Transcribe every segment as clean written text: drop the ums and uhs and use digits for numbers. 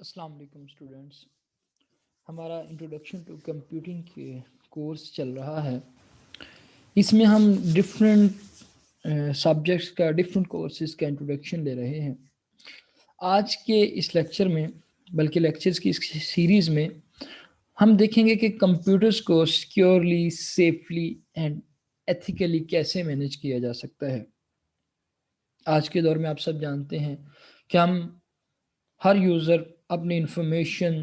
السلام علیکم اسٹوڈینٹس. ہمارا انٹروڈکشن ٹو کمپیوٹنگ کے کورس چل رہا ہے. اس میں ہم ڈفرینٹ سبجیکٹس کا ڈفرینٹ کورسز کا انٹروڈکشن لے رہے ہیں. آج کے اس لیکچر میں بلکہ لیکچرز کی اس سیریز میں ہم دیکھیں گے کہ کمپیوٹرز کو سیکیورلی، سیفلی اینڈ ایتھیکلی کیسے مینیج کیا جا سکتا ہے. آج کے دور میں آپ سب جانتے ہیں کہ ہر یوزر اپنی انفارمیشن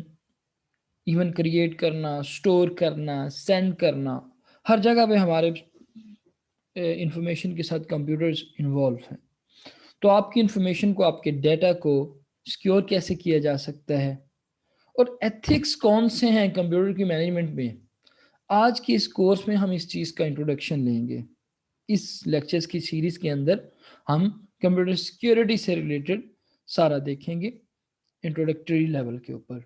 ایون کریٹ کرنا، اسٹور کرنا، سینڈ کرنا، ہر جگہ پہ ہمارے انفارمیشن کے ساتھ کمپیوٹرز انوالو ہیں. تو آپ کی انفارمیشن کو، آپ کے ڈیٹا کو سیکیور کیسے کیا جا سکتا ہے اور ایتھکس کون سے ہیں کمپیوٹر کی مینجمنٹ میں، آج کی اس کورس میں ہم اس چیز کا انٹروڈکشن لیں گے. اس لیکچرز کی سیریز کے اندر ہم کمپیوٹر سیکیورٹی سے ریلیٹڈ سارا دیکھیں گے انٹروڈکٹری لیول کے اوپر.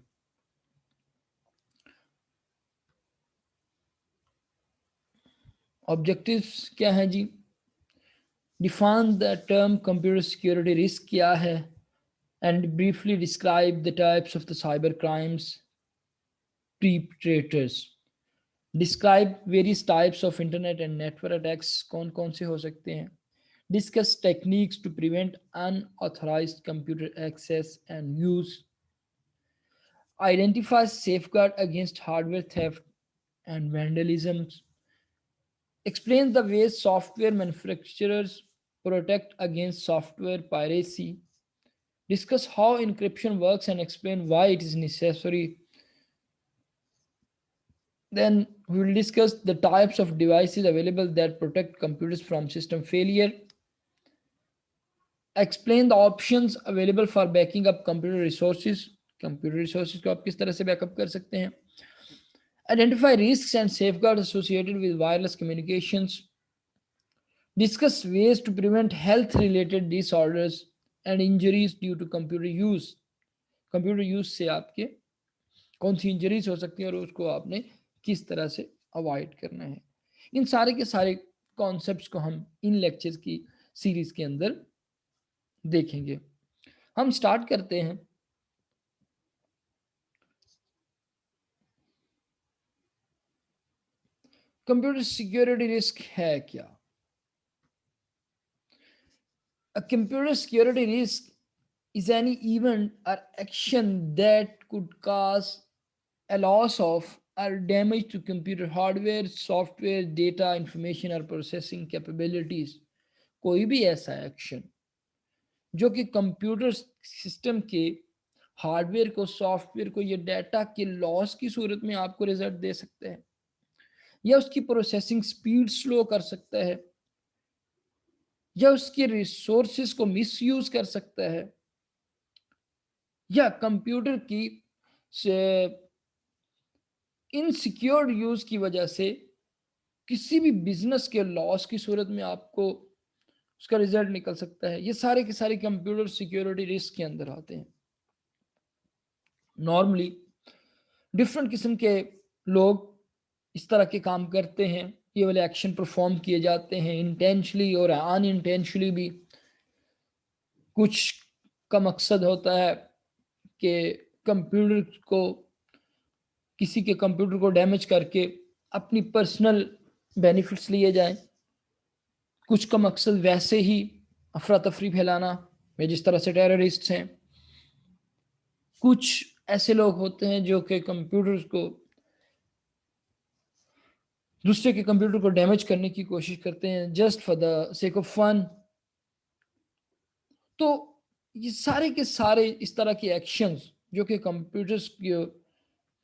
آبجیکٹیوز کیا ہیں جی؟ Define the term computer security risk کیا ہے and briefly describe the types of the cyber crimes perpetrators. Describe various types of internet and network attacks, کون کون سے ہو سکتے ہیں. Discuss techniques to prevent unauthorized computer access and use. Identify safeguard against hardware theft and vandalism. Explain the ways software manufacturers protect against software piracy. Discuss how encryption works and explain why it is necessary. Then we will discuss the types of devices available that protect computers from system failure. Explain the options available for backing up computer resources. Computer resources کو آپ کس طرح سے back up کر سکتے ہیں. Identify risks and safeguards associated with wireless communications. Discuss ways to prevent health-related disorders and injuries due to computer use. Computer use سے آپ کے کون سی انجریز ہو سکتی ہیں اور اس کو آپ نے کس طرح سے اوائڈ کرنا ہے. ان سارے کے سارے کانسیپٹس کو ہم ان لیکچرز کی سیریز کے اندر دیکھیں گے. ہم سٹارٹ کرتے ہیں. کمپیوٹر سیکیورٹی رسک ہے کیا؟ A computer security risk is any event or action that could cause a loss of or damage to computer hardware, software, data, information or processing capabilities. کوئی بھی ایسا ایکشن جو کہ computer system کے hard where کو، soft where کو یا data کے لاس کی صورت میں آپ کو رزلٹ دے سکتا ہے، یا اس کی پروسیسنگ سپیڈ سلو کر سکتا ہے، یا اس کے ریسورسز کو مس یوز کر سکتا ہے، یا کمپیوٹر کی انسیکیور یوز کی وجہ سے کسی بھی بزنس کے لاس کی صورت میں آپ کو اس کا ریزلٹ نکل سکتا ہے. یہ سارے کے سارے کمپیوٹر سیکیورٹی رسک کے اندر آتے ہیں. نارملی ڈفرینٹ قسم کے لوگ اس طرح کے کام کرتے ہیں، یہ والے ایکشن پرفارم کیے جاتے ہیں انٹینشلی اور ان انٹینشلی بھی. کچھ کا مقصد ہوتا ہے کہ کمپیوٹر کو، کسی کے کمپیوٹر کو ڈیمیج کر کے اپنی پرسنل بینیفٹس لیے جائیں. کچھ کا مقصد ویسے ہی افراتفری پھیلانا، جس طرح سے ٹیررسٹ ہیں. کچھ ایسے لوگ ہوتے ہیں جو کہ کمپیوٹر کو، دوسرے کے کمپیوٹر کو ڈیمیج کرنے کی کوشش کرتے ہیں just for the sake of fun. تو یہ سارے کے سارے اس طرح کے ایکشنز جو کہ کمپیوٹرز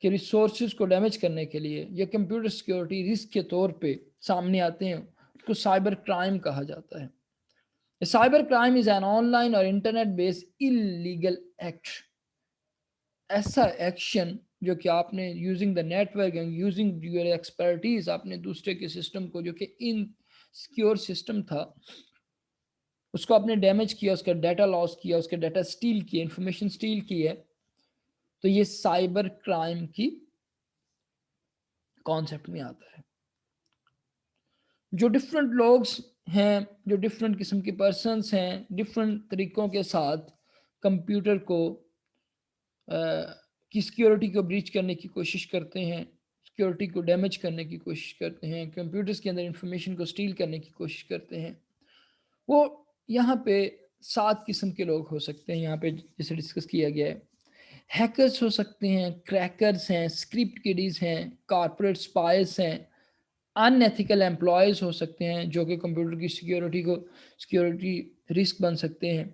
کے ریسورسز کو ڈیمیج کرنے کے لیے یا کمپیوٹر سیکیورٹی رسک کے طور پہ سامنے آتے ہیں، اس کو سائبر کرائم کہا جاتا ہے. Cyber crime is an on line اور انٹرنیٹ بیسڈ اللیگل ایکٹ. ایسا ایکشن جو کہ آپ نے using the network and using your expertise, آپ نے دوسرے کے سسٹم کو جو کہ ان سیکیور سسٹم تھا اس کو آپ نے ڈیمیج کیا، اس کا ڈیٹا لاس کیا، اس کا ڈیٹا سٹیل کیا، انفارمیشن سٹیل کی ہے، تو یہ سائبر کرائم کی کانسیپٹ میں آتا ہے. جو ڈفرینٹ لوگ ہیں، جو ڈفرینٹ قسم کے پرسنس ہیں، ڈفرینٹ طریقوں کے ساتھ کمپیوٹر کو کی سیکیورٹی کو بریچ کرنے کی کوشش کرتے ہیں، سیکیورٹی کو ڈیمیج کرنے کی کوشش کرتے ہیں، کمپیوٹرز کے اندر انفارمیشن کو اسٹیل کرنے کی کوشش کرتے ہیں. وہ یہاں پہ 7 قسم کے لوگ ہو سکتے ہیں، یہاں پہ جیسے ڈسکس کیا گیا ہے. ہیکرز ہو سکتے ہیں، کریکرز ہیں، اسکرپٹ کڈیز ہیں، کارپوریٹ اسپائز ہیں، ان ایتھیکل امپلائیز ہو سکتے ہیں جو کہ کمپیوٹر کی سیکیورٹی رسک بن سکتے ہیں،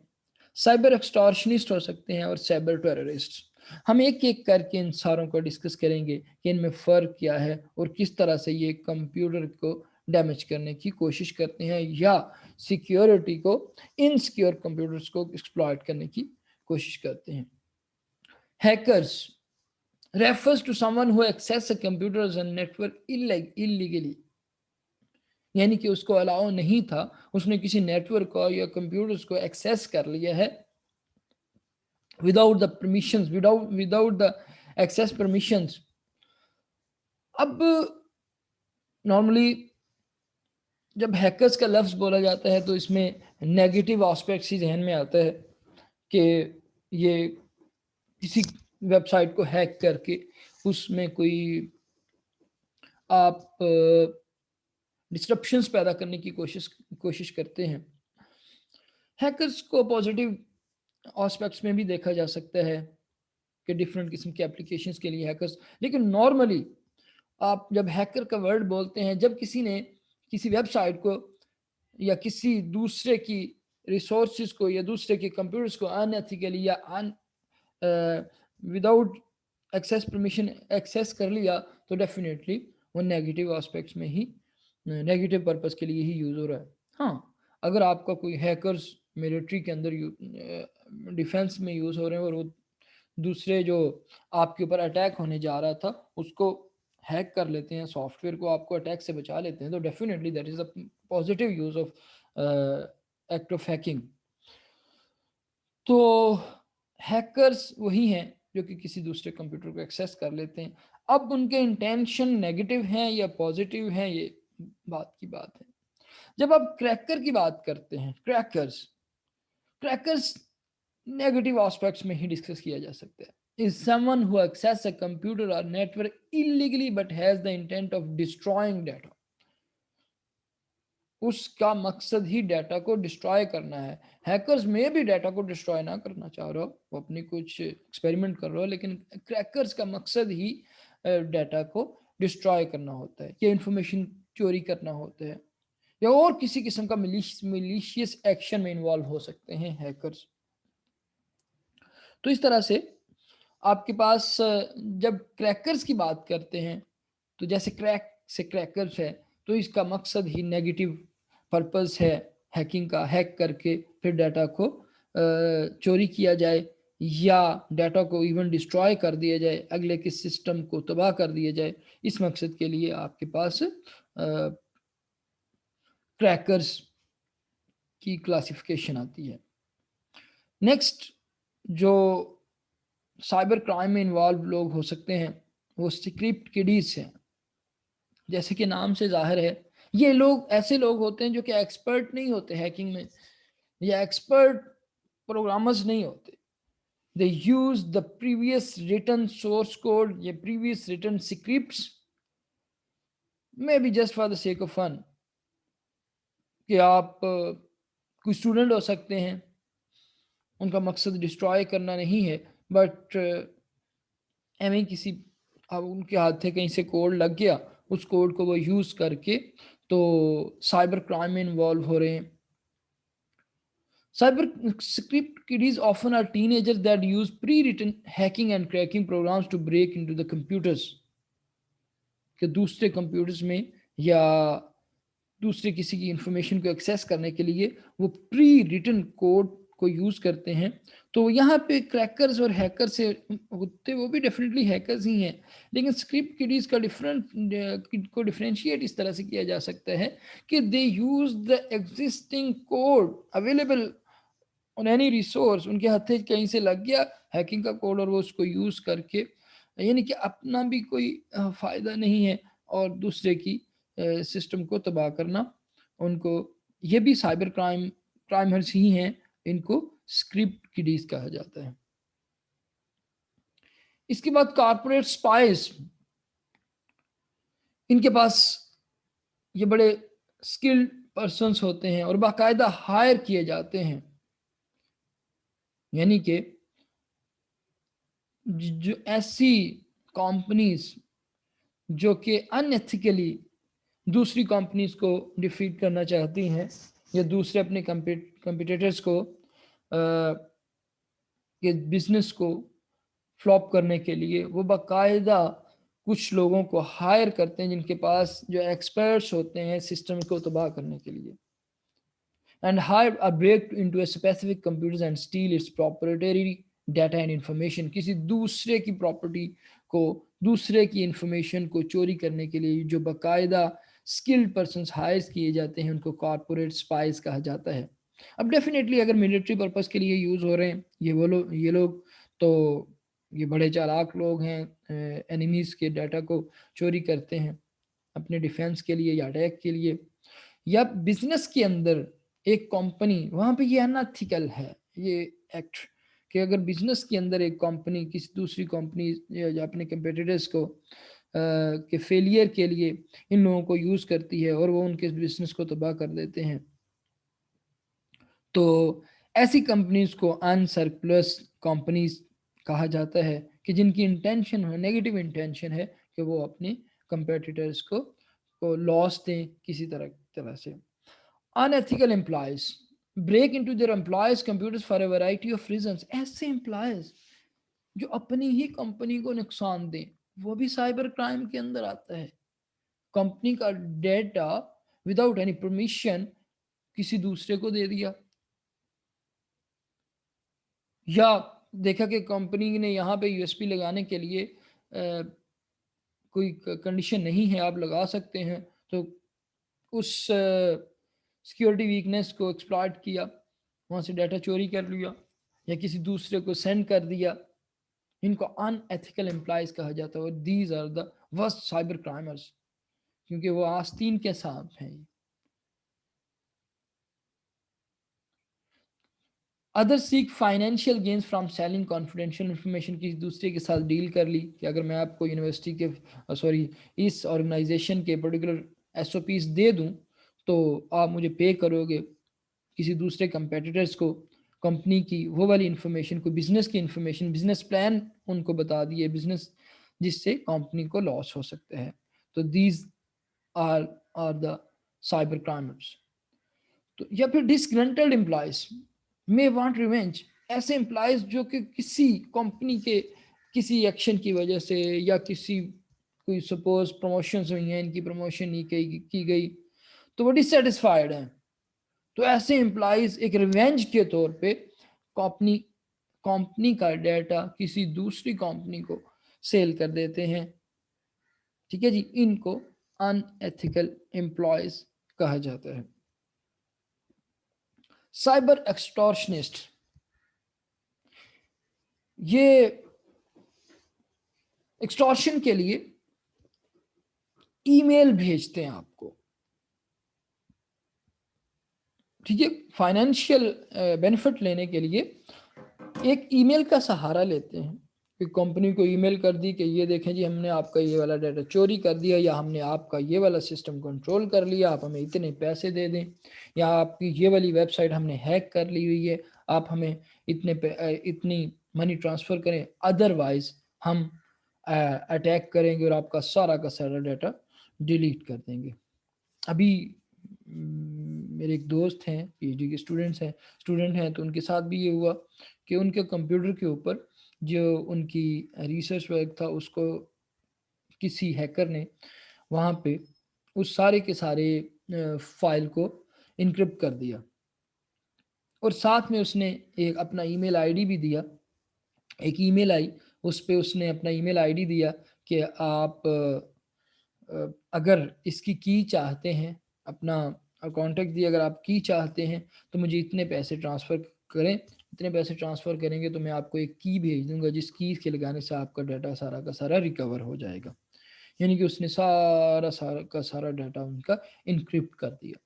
سائبر ایکسٹارشنسٹ ہو سکتے ہیں، اور سائبر ٹیررسٹ. ہم ایک ایک کر کے ان ساروں کو ڈسکس کریں گے کہ ان میں فرق کیا ہے اور کس طرح سے یہ کمپیوٹر کو ڈیمیج کرنے کی کوشش کرتے ہیں یا سیکیورٹی کو انسیکیور کمپیوٹرز کو ایکسپلائٹ کرنے کی کوشش کرتے ہیں. Hackers refers to someone who access a computers and network illegally. یعنی کہ اس کو الاؤ نہیں تھا، اس نے کسی نیٹ ورک کو یا کمپیوٹرز کو ایکسیس کر لیا ہے without the permissions, without the access permissions. اب نارملی جب ہیکرز کا لفظ بولا جاتا ہے تو اس میں نیگیٹو آسپیکٹس ہی ذہن میں آتا ہے کہ یہ کسی ویب سائٹ کو ہیک کر کے اس میں کوئی آپ ڈسٹرپشنز پیدا کرنے کی کوشش کرتے ہیں. ہیکرز کو پازیٹیو آسپیکٹس میں بھی دیکھا جا سکتا ہے کہ ڈفرینٹ قسم کے اپلیکیشنز کے لیے ہیکرز، لیکن نارملی آپ جب ہیکر کا ورڈ بولتے ہیں جب کسی نے کسی ویب سائٹ کو یا کسی دوسرے کی ریسورسز کو یا دوسرے کے کمپیوٹرز کو ان ایتھیکلی یا وداؤٹ ایکسیس پرمیشن ایکسیس کر لیا تو ڈیفینیٹلی وہ نیگیٹو آسپیکٹس میں ہی نیگیٹو پرپس کے لیے ہی یوز ہو رہا ہے. ہاں اگر آپ کا کوئی ہیکرز ملٹری کے اندر ڈیفینس میں یوز ہو رہے ہیں اور وہ دوسرے جو آپ کے اوپر اٹیک ہونے جا رہا تھا اس کو ہیک کر لیتے ہیں، سافٹ ویئر کو آپ کو اٹیک سے بچا لیتے ہیں، تو definitely that is a positive use of act of hacking. تو ہیکرز وہی ہیں جو کہ کسی دوسرے کمپیوٹر کو ایکسیس کر لیتے ہیں. اب ان کے انٹینشن نیگیٹو ہیں یا پازیٹیو ہیں یہ بات کی بات ہے. جب آپ کریکر کی بات کرتے ہیں، کریکرز نیگیٹو آسپیکٹس میں ہی ڈسکس کیا جا سکتا ہے. is someone who access a computer or network illegally but has the intent of destroying data. اس کا مقصد ہی ڈیٹا کو ڈسٹرائے کرنا ہے. ہیکرز میں بھی ڈیٹا کو ڈسٹرائے نہ کرنا چاہ رہا ہو، وہ اپنی کچھ ایکسپیریمنٹ کر رہا ہو، لیکن کریکرز کا مقصد ہی ڈیٹا کو ڈسٹرائے کرنا ہوتا ہے یا انفارمیشن چوری کرنا ہوتا ہے یا اور کسی قسم کا ملیشیس ایکشن میں انوالو ہو سکتے ہیں ہیکرز. تو اس طرح سے آپ کے پاس جب کریکرز کی بات کرتے ہیں تو جیسے کریک سے کریکرز ہے تو اس کا مقصد ہی نیگیٹو پرپز ہے ہیکنگ کا، ہیک کر کے پھر ڈیٹا کو چوری کیا جائے یا ڈیٹا کو ایون ڈسٹرائے کر دیا جائے، اگلے کے سسٹم کو تباہ کر دیا جائے. اس مقصد کے لیے آپ کے پاس کریکرز کی کلاسیفیکیشن آتی ہے. نیکسٹ جو سائبر کرائم میں انوالو لوگ ہو سکتے ہیں وہ سکرپٹ کڈیز ہیں. جیسے کہ نام سے ظاہر ہے یہ لوگ ایسے لوگ ہوتے ہیں جو کہ ایکسپرٹ نہیں ہوتے ہیکنگ میں یا ایکسپرٹ پروگرامرز نہیں ہوتے. they use the previous written source code یا previous written scripts maybe just for the sake of fun کہ آپ کوئی اسٹوڈنٹ ہو سکتے ہیں، ان کا مقصد ڈسٹرائے کرنا نہیں ہے بٹ ایویں کسی اب ان کے ہاتھ کہیں سے کوڈ لگ گیا، اس کوڈ کو وہ یوز کر کے تو سائبر کرائم میں انوالو ہو رہے ہیں. Cyber script kiddies often are teenagers that use pre-written hacking and cracking programs to break into the computers. کہ دوسرے کمپیوٹرز میں یا دوسرے کسی کی انفارمیشن کو ایکسیس کرنے کے لیے وہ پری ریٹن کوڈ کو یوز کرتے ہیں. تو یہاں پہ کریکرز اور ہیکر سے ہوتے وہ بھی ڈیفینیٹلی ہیکرز ہی ہیں، لیکن اسکرپٹ کڈیز کا کو ڈفرینشیٹ اس طرح سے کیا جا سکتا ہے کہ they use the existing code available on any resource. ان کے ہاتھ کہیں سے لگ گیا ہیکنگ کا کوڈ اور وہ اس کو یوز کر کے یعنی کہ اپنا بھی کوئی فائدہ نہیں ہے اور دوسرے کی سسٹم کو تباہ کرنا. ان کو یہ بھی سائبر کرائمرز ہی ہیں، ان کو اسکرپٹ کڈیز کہا جاتا ہے. اس کے بعد کارپوریٹ سپائز، ان کے پاس یہ بڑے اسکلڈ پرسنس ہوتے ہیں اور باقاعدہ ہائر کیے جاتے ہیں، یعنی کہ جو ایسی کمپنیز جو کہ ان ایتھیکلی دوسری کمپنیز کو ڈیفیٹ کرنا چاہتی ہیں یا دوسرے اپنے کمپیٹیٹرز کو کہ بزنس کو فلاپ کرنے کے لیے وہ باقاعدہ کچھ لوگوں کو ہائر کرتے ہیں جن کے پاس جو ایکسپرٹس ہوتے ہیں سسٹم کو تباہ کرنے کے لیے، and hire a break into a specific computers and steal its proprietary data and information. کسی دوسرے کی پراپرٹی کو، دوسرے کی انفارمیشن کو چوری کرنے کے لیے جو باقاعدہ اسکلڈ پرسنس ہائر کیے جاتے ہیں ان کو کارپوریٹ سپائز کہا جاتا ہے۔ اب ڈیفینیٹلی اگر ملٹری پرپز کے لیے یوز ہو رہے ہیں یہ لوگ تو یہ بڑے چالاک لوگ ہیں، اینیمیز کے ڈیٹا کو چوری کرتے ہیں اپنے ڈیفینس کے لیے یا اٹیک کے لیے، یا بزنس کے اندر ایک کمپنی، وہاں پہ یہ انتھیکل ہے یہ ایکٹ کہ اگر بزنس کے اندر ایک کمپنی کسی دوسری کمپنی یا اپنے کمپیٹیٹرز کو کہ فیلئر کے لیے ان لوگوں کو یوز کرتی ہے اور وہ ان کے بزنس کو تباہ کر دیتے ہیں، تو ایسی کمپنیز کو ان سرپلس کمپنیز کہا جاتا ہے کہ جن کی انٹینشن ہے، نیگیٹو انٹینشن ہے کہ وہ اپنے کمپیٹیٹرز کو لاس دیں کسی طرح سے۔ unethical employees break into their employees computers for a variety of reasons. ایسے employees جو اپنی ہی کمپنی کو نقصان دیں وہ بھی سائبر کرائم کے اندر آتا ہے۔ کمپنی کا ڈیٹا وداؤٹ اینی پرمیشن کسی دوسرے کو دے دیا، یا دیکھا کہ کمپنی نے یہاں پہ یو ایس پی لگانے کے لیے کوئی کنڈیشن نہیں ہے، آپ لگا سکتے ہیں، تو اس سیکیورٹی ویکنیس کو ایکسپلائٹ کیا، وہاں سے ڈیٹا چوری کر لیا یا کسی دوسرے کو سینڈ کر دیا، ان کو ان ایتھیکل امپلائز کہا جاتا ہے، اور these are the worst cyber crimers, کیونکہ وہ آستین کے سانپ ہیں۔ Other seek financial gains from selling confidential information, کسی دوسرے کے ساتھ ڈیل کر لی کہ اگر میں آپ کو یونیورسٹی کے اس آرگنائزیشن کے پرٹیکولر ایس او پیز دے دوں تو آپ مجھے پے کرو گے، کسی دوسرے کمپیٹیٹرز کو کمپنی کی وہ والی انفارمیشن کو، بزنس کی انفارمیشن، بزنس پلان ان کو بتا دیے بزنس، جس سے کمپنی کو لاس ہو سکتا ہے، تو دیز آر دا سائبر کرائمرز۔ تو یا پھر ڈسگرنٹلڈ امپلائز may want revenge، ایسے امپلائز جو کہ کسی کمپنی کے کسی ایکشن کی وجہ سے یا کسی کوئی سپوز پروموشنز ہوئی ہیں، ان کی پروموشن نہیں کی گئی تو وہ ڈسسیٹسفائیڈ ہیں، تو ایسے امپلائیز ایک ریونج کے طور پہ کمپنی کا ڈیٹا کسی دوسری کمپنی کو سیل کر دیتے ہیں، ٹھیک ہے جی، ان کو ان ایتھیکل امپلائیز کہا جاتا ہے۔ سائبر ایکسٹورشنسٹ، یہ ایکسٹورشن کے لیے ای میل بھیجتے ہیں آپ کو، ٹھیک ہے، فائنینشیل بینیفٹ لینے کے لیے ایک ای میل کا سہارا لیتے ہیں کہ کمپنی کو ای میل کر دی کہ یہ دیکھیں جی ہم نے آپ کا یہ والا ڈیٹا چوری کر دیا، یا ہم نے آپ کا یہ والا سسٹم کنٹرول کر لیا، آپ ہمیں اتنے پیسے دے دیں، یا آپ کی یہ والی ویب سائٹ ہم نے ہیک کر لی ہوئی ہے، آپ ہمیں اتنی منی ٹرانسفر کریں، ادروائز ہم اٹیک کریں گے اور آپ کا سارا ڈیٹا ڈیلیٹ کر دیں گے۔ ابھی میرے ایک دوست ہیں، پی ایچ ڈی کے اسٹوڈنٹ ہیں، تو ان کے ساتھ بھی یہ ہوا کہ ان کے کمپیوٹر کے اوپر جو ان کی ریسرچ ورک تھا اس کو کسی ہیکر نے وہاں پہ اس سارے کے سارے فائل کو انکرپٹ کر دیا، اور ساتھ میں اس نے ایک اپنا ای میل آئی ڈی بھی دیا، ایک ای میل آئی، اس پہ اس نے اپنا ای میل آئی ڈی دیا کہ آپ اگر اس کی چاہتے ہیں، اپنا کانٹیکٹ دیا، اگر آپ کی چاہتے ہیں تو مجھے اتنے پیسے ٹرانسفر کریں، اتنے پیسے ٹرانسفر کریں گے تو میں آپ کو ایک کی بھیج دوں گا، جس کی کے لگانے سے آپ کا ڈیٹا سارا کا سارا ریکور ہو جائے گا، یعنی کہ اس نے سارا کا سارا ڈیٹا ان کا انکرپٹ کر دیا۔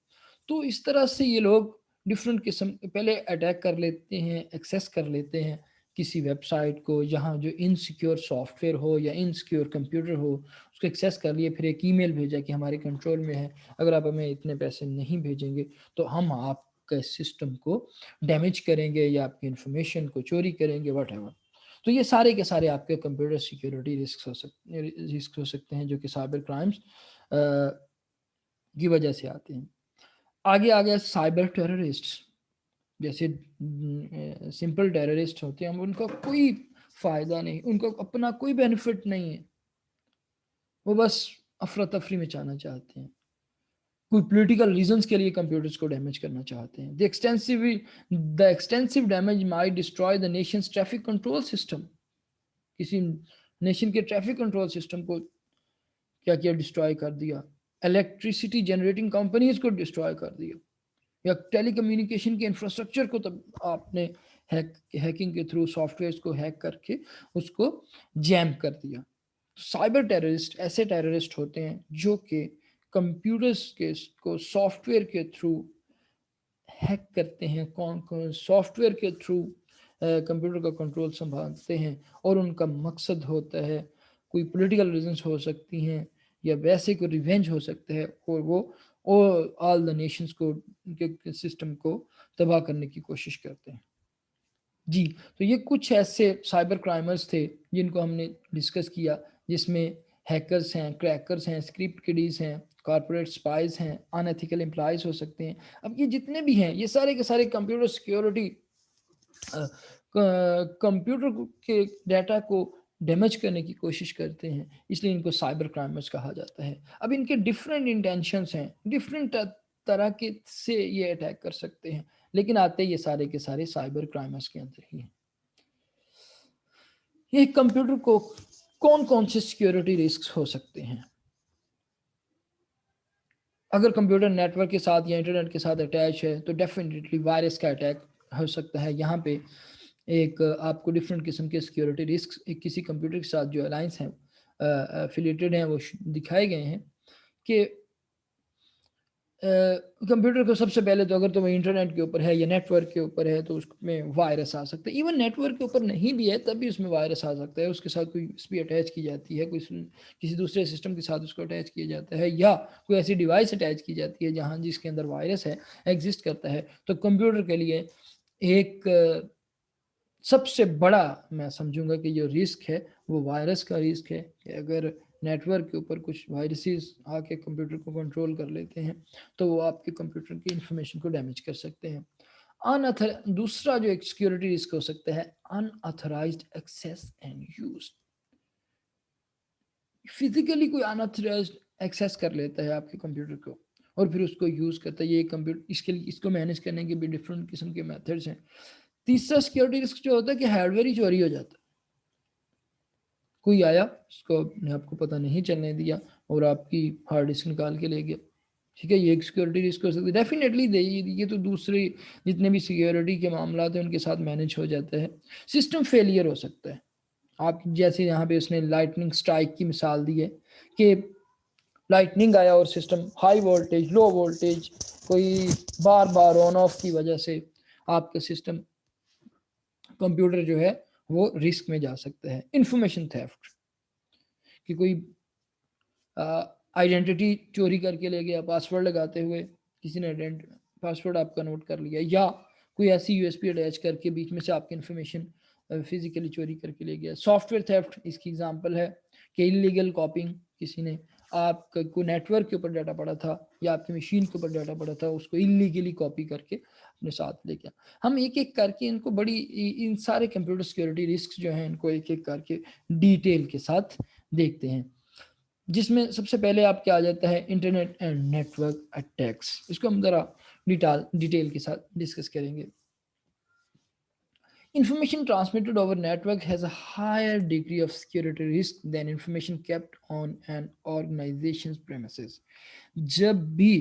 تو اس طرح سے یہ لوگ ڈفرینٹ قسم پہلے اٹیک کر لیتے ہیں، ایکسیس کر لیتے ہیں کسی ویب سائٹ کو جہاں جو انسیکیور سافٹ ویئر ہو یا انسیکیور کمپیوٹر ہو اس کو ایکسیس کر لیے، پھر ایک ای میل بھیجا کہ ہمارے کنٹرول میں ہے، اگر آپ ہمیں اتنے پیسے نہیں بھیجیں گے تو ہم آپ کے سسٹم کو ڈیمیج کریں گے یا آپ کی انفارمیشن کو چوری کریں گے، واٹ ایور. تو یہ سارے کے سارے آپ کے کمپیوٹر سیکیورٹی رسک ہو سکتے ہیں جو کہ سائبر کرائمز کی وجہ سے آتے ہیں. آگے آگے سائبر ٹیررسٹ، جیسے سمپل ٹیررسٹ ہوتے ہیں، ان کا کوئی فائدہ نہیں، ان کو اپنا کوئی بینیفٹ نہیں ہے، وہ بس افراتفری میں چاہنا چاہتے ہیں، کوئی پولیٹیکل ریزنز کے لیے کمپیوٹرز کو ڈیمیج کرنا چاہتے ہیں. The extensive damage might destroy the nation's traffic control system. کسی نیشن کے ٹریفک کنٹرول سسٹم کو کیا ڈسٹرائے کر دیا، الیکٹریسٹی جنریٹنگ کمپنیز کو ڈسٹرائے کر دیا، یا ٹیلی کمیونیکیشن کے انفراسٹرکچر کو تب آپ نے ہیکنگ کے تھرو سافٹ ویئرس کو ہیک کر کے اس کو جیم کر دیا. سائبر ٹیررسٹ ایسے ٹیررسٹ ہوتے ہیں جو کہ کمپیوٹرز کے کو سافٹ ویئر کے تھرو ہیک کرتے ہیں، سافٹ ویئر کے تھرو کمپیوٹر کا کنٹرول سنبھالتے ہیں، اور ان کا مقصد ہوتا ہے کوئی پولیٹیکل ریزنس ہو سکتی ہیں یا ویسے کوئی ریونج ہو سکتا ہے، اور وہ آل دا نیشنز کو سسٹم کو تباہ کرنے کی کوشش کرتے ہیں. جی تو یہ کچھ ایسے سائبر کرائمرز تھے جن کو ہم نے ڈسکس کیا، جس میں ہیکرز ہیں، کریکرز ہیں، اسکرپٹ کڈیز ہیں، کارپوریٹ سپائز ہیں، ان ایتھیکل امپلائز ہو سکتے ہیں. اب یہ جتنے بھی ہیں یہ سارے کے سارے کمپیوٹر سیکیورٹی کمپیوٹر کے ڈیٹا کو ڈیمیج کرنے کی کوشش کرتے ہیں، اس لیے ان کو سائبر کرائمرز کہا جاتا ہے. اب ان کے ڈفرینٹ انٹینشنز ہیں، ڈفرینٹ طرح کے سے یہ اٹیک کر سکتے ہیں، لیکن آتے یہ سارے کے سارے سائبر کرائمرز کے اندر ہی ہیں. یہ کمپیوٹر کو کون کون سے سیکیورٹی رسکس ہو سکتے ہیں؟ اگر کمپیوٹر نیٹ ورک کے ساتھ یا انٹرنیٹ کے ساتھ اٹیچ ہے تو ڈیفینیٹلی وائرس کا اٹیک ہو سکتا ہے. یہاں پہ ایک آپ کو ڈفرینٹ قسم کے سیکیورٹی رسک کسی کمپیوٹر کے ساتھ جو الائنس ہیں افیلیٹڈ ہیں وہ دکھائے گئے ہیں کہ کمپیوٹر کو سب سے پہلے تو اگر تو وہ انٹرنیٹ کے اوپر ہے یا نیٹ ورک کے اوپر ہے تو اس میں وائرس آ سکتا ہے. ایون نیٹ ورک کے اوپر نہیں بھی ہے تب بھی اس میں وائرس آ سکتا ہے، اس کے ساتھ کوئی اس بھی اٹیچ کی جاتی ہے، کسی دوسرے سسٹم کے ساتھ اس کو اٹیچ کیا جاتا ہے، یا کوئی ایسی ڈیوائس اٹیچ کی جاتی ہے جہاں جس کے اندر وائرس ہے ایگزسٹ کرتا ہے. تو کمپیوٹر کے لیے ایک سب سے بڑا میں سمجھوں گا کہ جو رسک ہے وہ وائرس کا رسک ہے، کہ اگر نیٹ ورک کے اوپر کچھ وائرسز آ کے کمپیوٹر کو کنٹرول کر لیتے ہیں تو وہ آپ کے کمپیوٹر کی انفارمیشن کو ڈیمیج کر سکتے ہیں. دوسرا جو ایک سیکیورٹی رسک ہو سکتا ہے unauthorized access and use. Physically کوئی ان آتھورائزڈ ایکسیس کر لیتا ہے آپ کے کمپیوٹر کو اور پھر اس کو یوز کرتا ہے. یہ کمپیوٹر اس کو مینیج کرنے کے بھی ڈفرینٹ قسم کے میتھڈز ہیں. تیسرا سیکیورٹی رسک جو ہوتا ہے کہ ہارڈ ویئر ہی چوری ہو جاتا ہے. کوئی آیا اس کو آپ کو پتہ نہیں چلنے دیا اور آپ کی ہارڈ ڈسک نکال کے لے گیا. ٹھیک ہے، یہ ایک سیکیورٹی رسک ہو سکتی ہے. ڈیفینیٹلی یہ تو دوسری جتنے بھی سیکیورٹی کے معاملات ہیں ان کے ساتھ مینیج ہو جاتا ہے. سسٹم فیلئر ہو سکتا ہے. آپ جیسے یہاں پہ اس نے لائٹننگ سٹرائک کی مثال دی ہے کہ لائٹننگ آیا اور system high voltage low voltage کوئی بار بار آن آف کی وجہ سے آپ کا سسٹم کمپیوٹر جو ہے وہ رسک میں جا سکتا ہے. انفارمیشن تھیفٹ، کہ کوئی آئیڈینٹی چوری کر کے لے گیا پاسورڈ لگاتے ہوئے، کسی نے پاسورڈ آپ کا نوٹ کر لیا، یا کوئی ایسی یو ایس پی اٹیچ کر کے بیچ میں سے آپ کی انفارمیشن فزیکلی چوری کر کے لے گیا. سافٹ ویئر تھیفٹ اس کی ایگزامپل ہے کہ انلیگل کاپنگ، کسی نے آپ کا کوئی نیٹ ورک کے اوپر ڈیٹا پڑا تھا یا آپ کی مشین کے اوپر ڈیٹا پڑا تھا، اس کو انلیگلی کاپی کر کے اپنے ساتھ لے گیا. ہم ایک ایک کر کے ان کو ان سارے کمپیوٹر سیکیورٹی رسک جو ہیں ان کو ایک ایک کر کے ڈیٹیل کے ساتھ دیکھتے ہیں، جس میں سب سے پہلے آپ کیا آ جاتا ہے internet and network attacks. اس کو ہم ذرا ڈیٹیل کے ساتھ ڈسکس کریں گے. Information transmitted over network has a higher degree of security risk than information kept on an organization's premises. جب بھی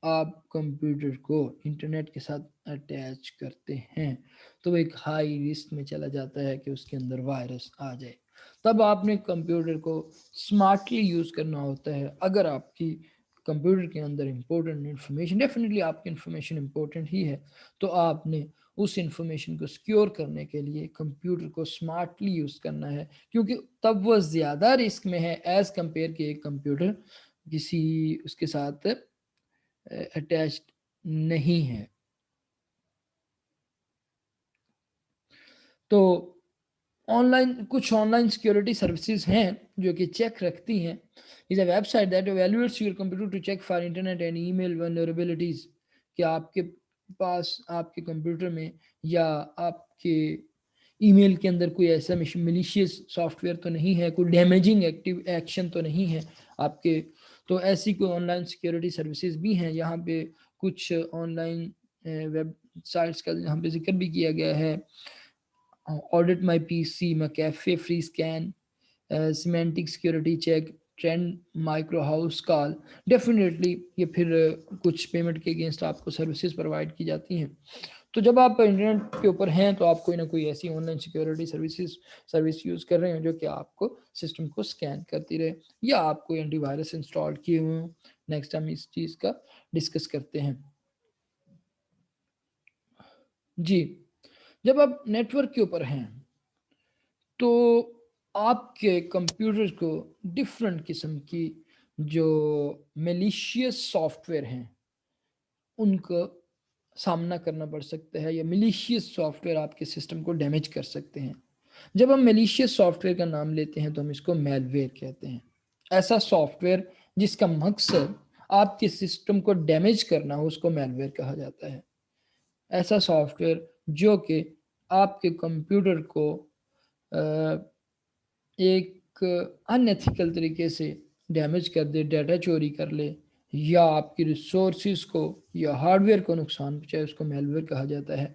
آپ کمپیوٹر کو انٹرنیٹ کے ساتھ اٹیچ کرتے ہیں تو ایک ہائی رسک میں چلا جاتا ہے کہ اس کے اندر وائرس آ جائے. تب آپ نے کمپیوٹر کو سمارٹلی یوز کرنا ہوتا ہے. اگر آپ کی کمپیوٹر کے اندر امپورٹنٹ انفارمیشن، ڈیفینیٹلی آپ کی انفارمیشن امپورٹنٹ ہی ہے، تو آپ نے اس انفارمیشن کو سیکیور کرنے کے لیے کمپیوٹر کو اسمارٹلی یوز کرنا ہے، کیونکہ تب وہ زیادہ رسک میں ہے ایز کمپیئر کہ ایک کمپیوٹر کسی اس کے ساتھ اٹیچڈ نہیں ہے. تو کچھ آن لائن سیکورٹی سروسز ہیں جو کہ چیک رکھتی ہیں. Is a website that evaluates your computer to check for internet and email vulnerabilities, کہ آپ کے پاس آپ کے کمپیوٹر میں یا آپ کے ای میل کے اندر کوئی ایسا ملیشیس سافٹ ویئر تو نہیں ہے، کوئی ڈیمیجنگ ایکشن تو نہیں ہے آپ کے. تو ایسی کوئی آن لائن سیکورٹی سروسز بھی ہیں. یہاں پہ کچھ آن لائن ویب سائٹس کا یہاں پہ ذکر بھی کیا گیا ہے. Audit my P C, McAfee free scan, Symantec security check, Trend Micro HouseCall. Definitely یہ پھر کچھ پیمنٹ کے اگینسٹ آپ کو سروسز پرووائڈ کی جاتی ہیں. تو جب آپ انٹرنیٹ کے اوپر ہیں تو آپ کوئی نہ کوئی ایسی on line security service use کر رہے ہیں جو کہ آپ کو سسٹم کو اسکین کرتی رہے، یا آپ کوئی اینٹی وائرس انسٹال کیے ہوئے ہوں. نیکسٹ ہم اس چیز کا ڈسکس کرتے ہیں. جی، جب آپ نیٹ ورک کے اوپر ہیں تو آپ کے کمپیوٹر کو ڈفرینٹ قسم کی جو میلیشیس سافٹ ویئر ہیں ان کا سامنا کرنا پڑ سکتا ہے، یا میلیشیس سافٹ ویئر آپ کے سسٹم کو ڈیمیج کر سکتے ہیں. جب ہم میلیشیس سافٹ ویئر کا نام لیتے ہیں تو ہم اس کو میل ویئر کہتے ہیں. ایسا سافٹ ویئر جس کا مقصد آپ کے سسٹم کو ڈیمیج کرنا ہو اس کو میل ویئر کہا جاتا ہے. ایسا سافٹ ویئر جو کہ آپ کے کمپیوٹر کو ایک ان ایتھیکل طریقے سے ڈیمیج کر دے، ڈیٹا چوری کر لے، یا آپ کی ریسورسز کو یا ہارڈ ویئر کو نقصان پہنچائے، اس کو میل ویئر کہا جاتا ہے.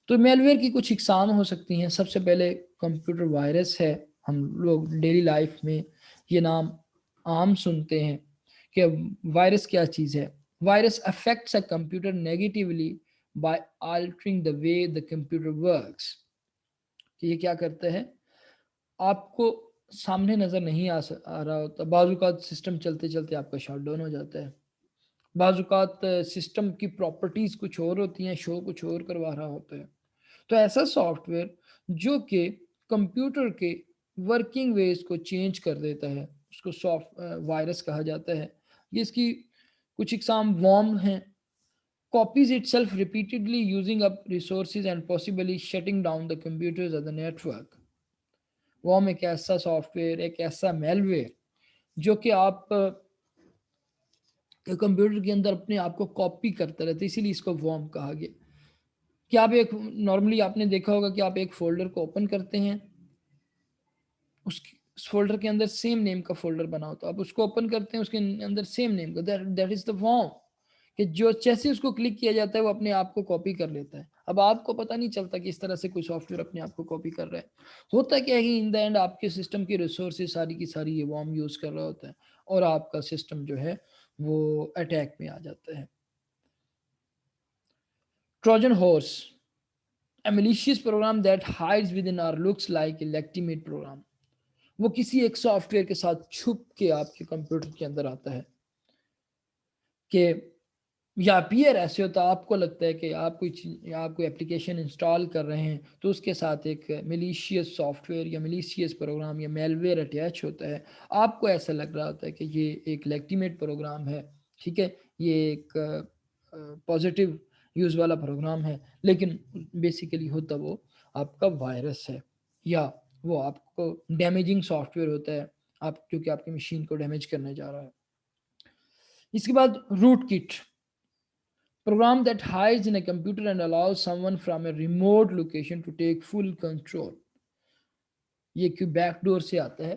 تو میل ویئر کی کچھ اقسام ہو سکتی ہیں. سب سے پہلے کمپیوٹر وائرس ہے. ہم لوگ ڈیلی لائف میں یہ نام عام سنتے ہیں کہ وائرس کیا چیز ہے. Virus affects a computer negatively by altering the way the computer works. کہ یہ کیا کرتا ہے، آپ کو سامنے نظر نہیں آ رہا ہوتا. بعض اوقات سسٹم چلتے چلتے آپ کا شٹ ڈاؤن ہو جاتا ہے. بعض اوقات سسٹم کی پراپرٹیز کچھ اور ہوتی ہیں، شو کچھ اور کروا رہا ہوتا ہے. تو ایسا سافٹ ویئر جو کہ کمپیوٹر کے ورکنگ ویز کو چینج کر دیتا ہے اس کو سافٹ وائرس کہا جاتا ہے. یہ اس کی کچھ اقسام وارم ہیں. copies itself repeatedly using up resources and possibly shutting down the computers or the network. Warm ایک ایسا سافٹ ویئر، ایک ایسا میل ویئر جو کہ آپ کمپیوٹر کے اندر اپنے آپ کو کاپی کرتا رہتا ہے، اسی لیے اس کو وارم کہا گیا. کہ آپ نارملی آپ نے دیکھا ہوگا کہ آپ ایک فولڈر کو اوپن کرتے ہیں، اس فولڈر کے اندر سیم نیم کا فولڈر بنا ہوتا ہے. آپ اس کو اوپن کرتے ہیں، اس کے اندر سیم نیم کا، دیٹ از دا وارم. کہ جو جیسے اس کو کلک کیا جاتا ہے وہ اپنے آپ کو کاپی کر لیتا ہے. اب آپ کو پتہ نہیں چلتا کہ اس طرح سے کوئی سافٹ ویئر اپنے آپ کو کاپی کر رہا ہے. ہوتا کیا ہے، ان دا اینڈ آپ کے سسٹم کی ریسورسز ساری کی ساری یہ وارم یوز کر رہا ہوتا ہے اور آپ کا سسٹم جو ہے وہ اٹیک میں آ جاتا ہے. Trojan horse, a malicious program that hides within or looks like a legitimate program. وہ کسی ایک سافٹ ویئر کے ساتھ چھپ کے آپ کے کمپیوٹر کے اندر آتا ہے. کہ یا اپیئر ایسے ہوتا ہے، آپ کو لگتا ہے کہ آپ کوئی اپلیکیشن انسٹال کر رہے ہیں تو اس کے ساتھ ایک میلیشیس سافٹ ویئر یا میلیشیس پروگرام یا میل ویئر اٹیچ ہوتا ہے. آپ کو ایسا لگ رہا ہوتا ہے کہ یہ ایک لیگٹیمیٹ پروگرام ہے، ٹھیک ہے، یہ ایک پازیٹیو یوز والا پروگرام ہے، لیکن بیسیکلی ہوتا وہ آپ کا وائرس ہے، یا وہ آپ کو ڈیمیجنگ سافٹ ویئر ہوتا ہے آپ کیونکہ آپ کی مشین کو ڈیمیج کرنے جا رہا ہے. اس کے بعد rootkit, program that hides in a computer and allows someone from a remote location to take full control. یہ کیوں بیک ڈور سے آتا ہے،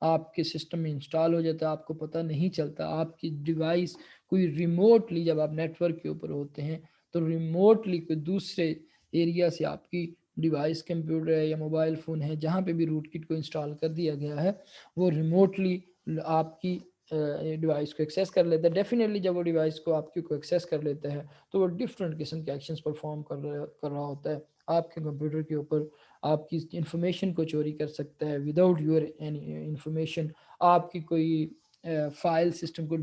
آپ کے سسٹم میں انسٹال ہو جاتا ہے، آپ کو پتہ نہیں چلتا. آپ کی ڈیوائس کوئی ریموٹلی، جب آپ نیٹ ورک کے اوپر ہوتے ہیں تو ریموٹلی کوئی دوسرے ایریا سے آپ کی ڈیوائس کمپیوٹر ہے یا موبائل فون ہے جہاں پہ بھی روٹ کٹ کو انسٹال کر دیا گیا ہے، وہ ریموٹلی آپ کی ڈیوائس کو ایکسیس کر لیتا ہے. ڈیفینیٹلی جب وہ ڈیوائس کو آپ کی کو ایکسیس کر لیتا ہے تو وہ ڈفرینٹ قسم کے ایکشنز پرفارم کر رہا ہوتا ہے. آپ کے کمپیوٹر کے اوپر آپ کی انفارمیشن کو چوری کر سکتا ہے وداؤٹ یور انفارمیشن. آپ کی کوئی فائل سسٹم کو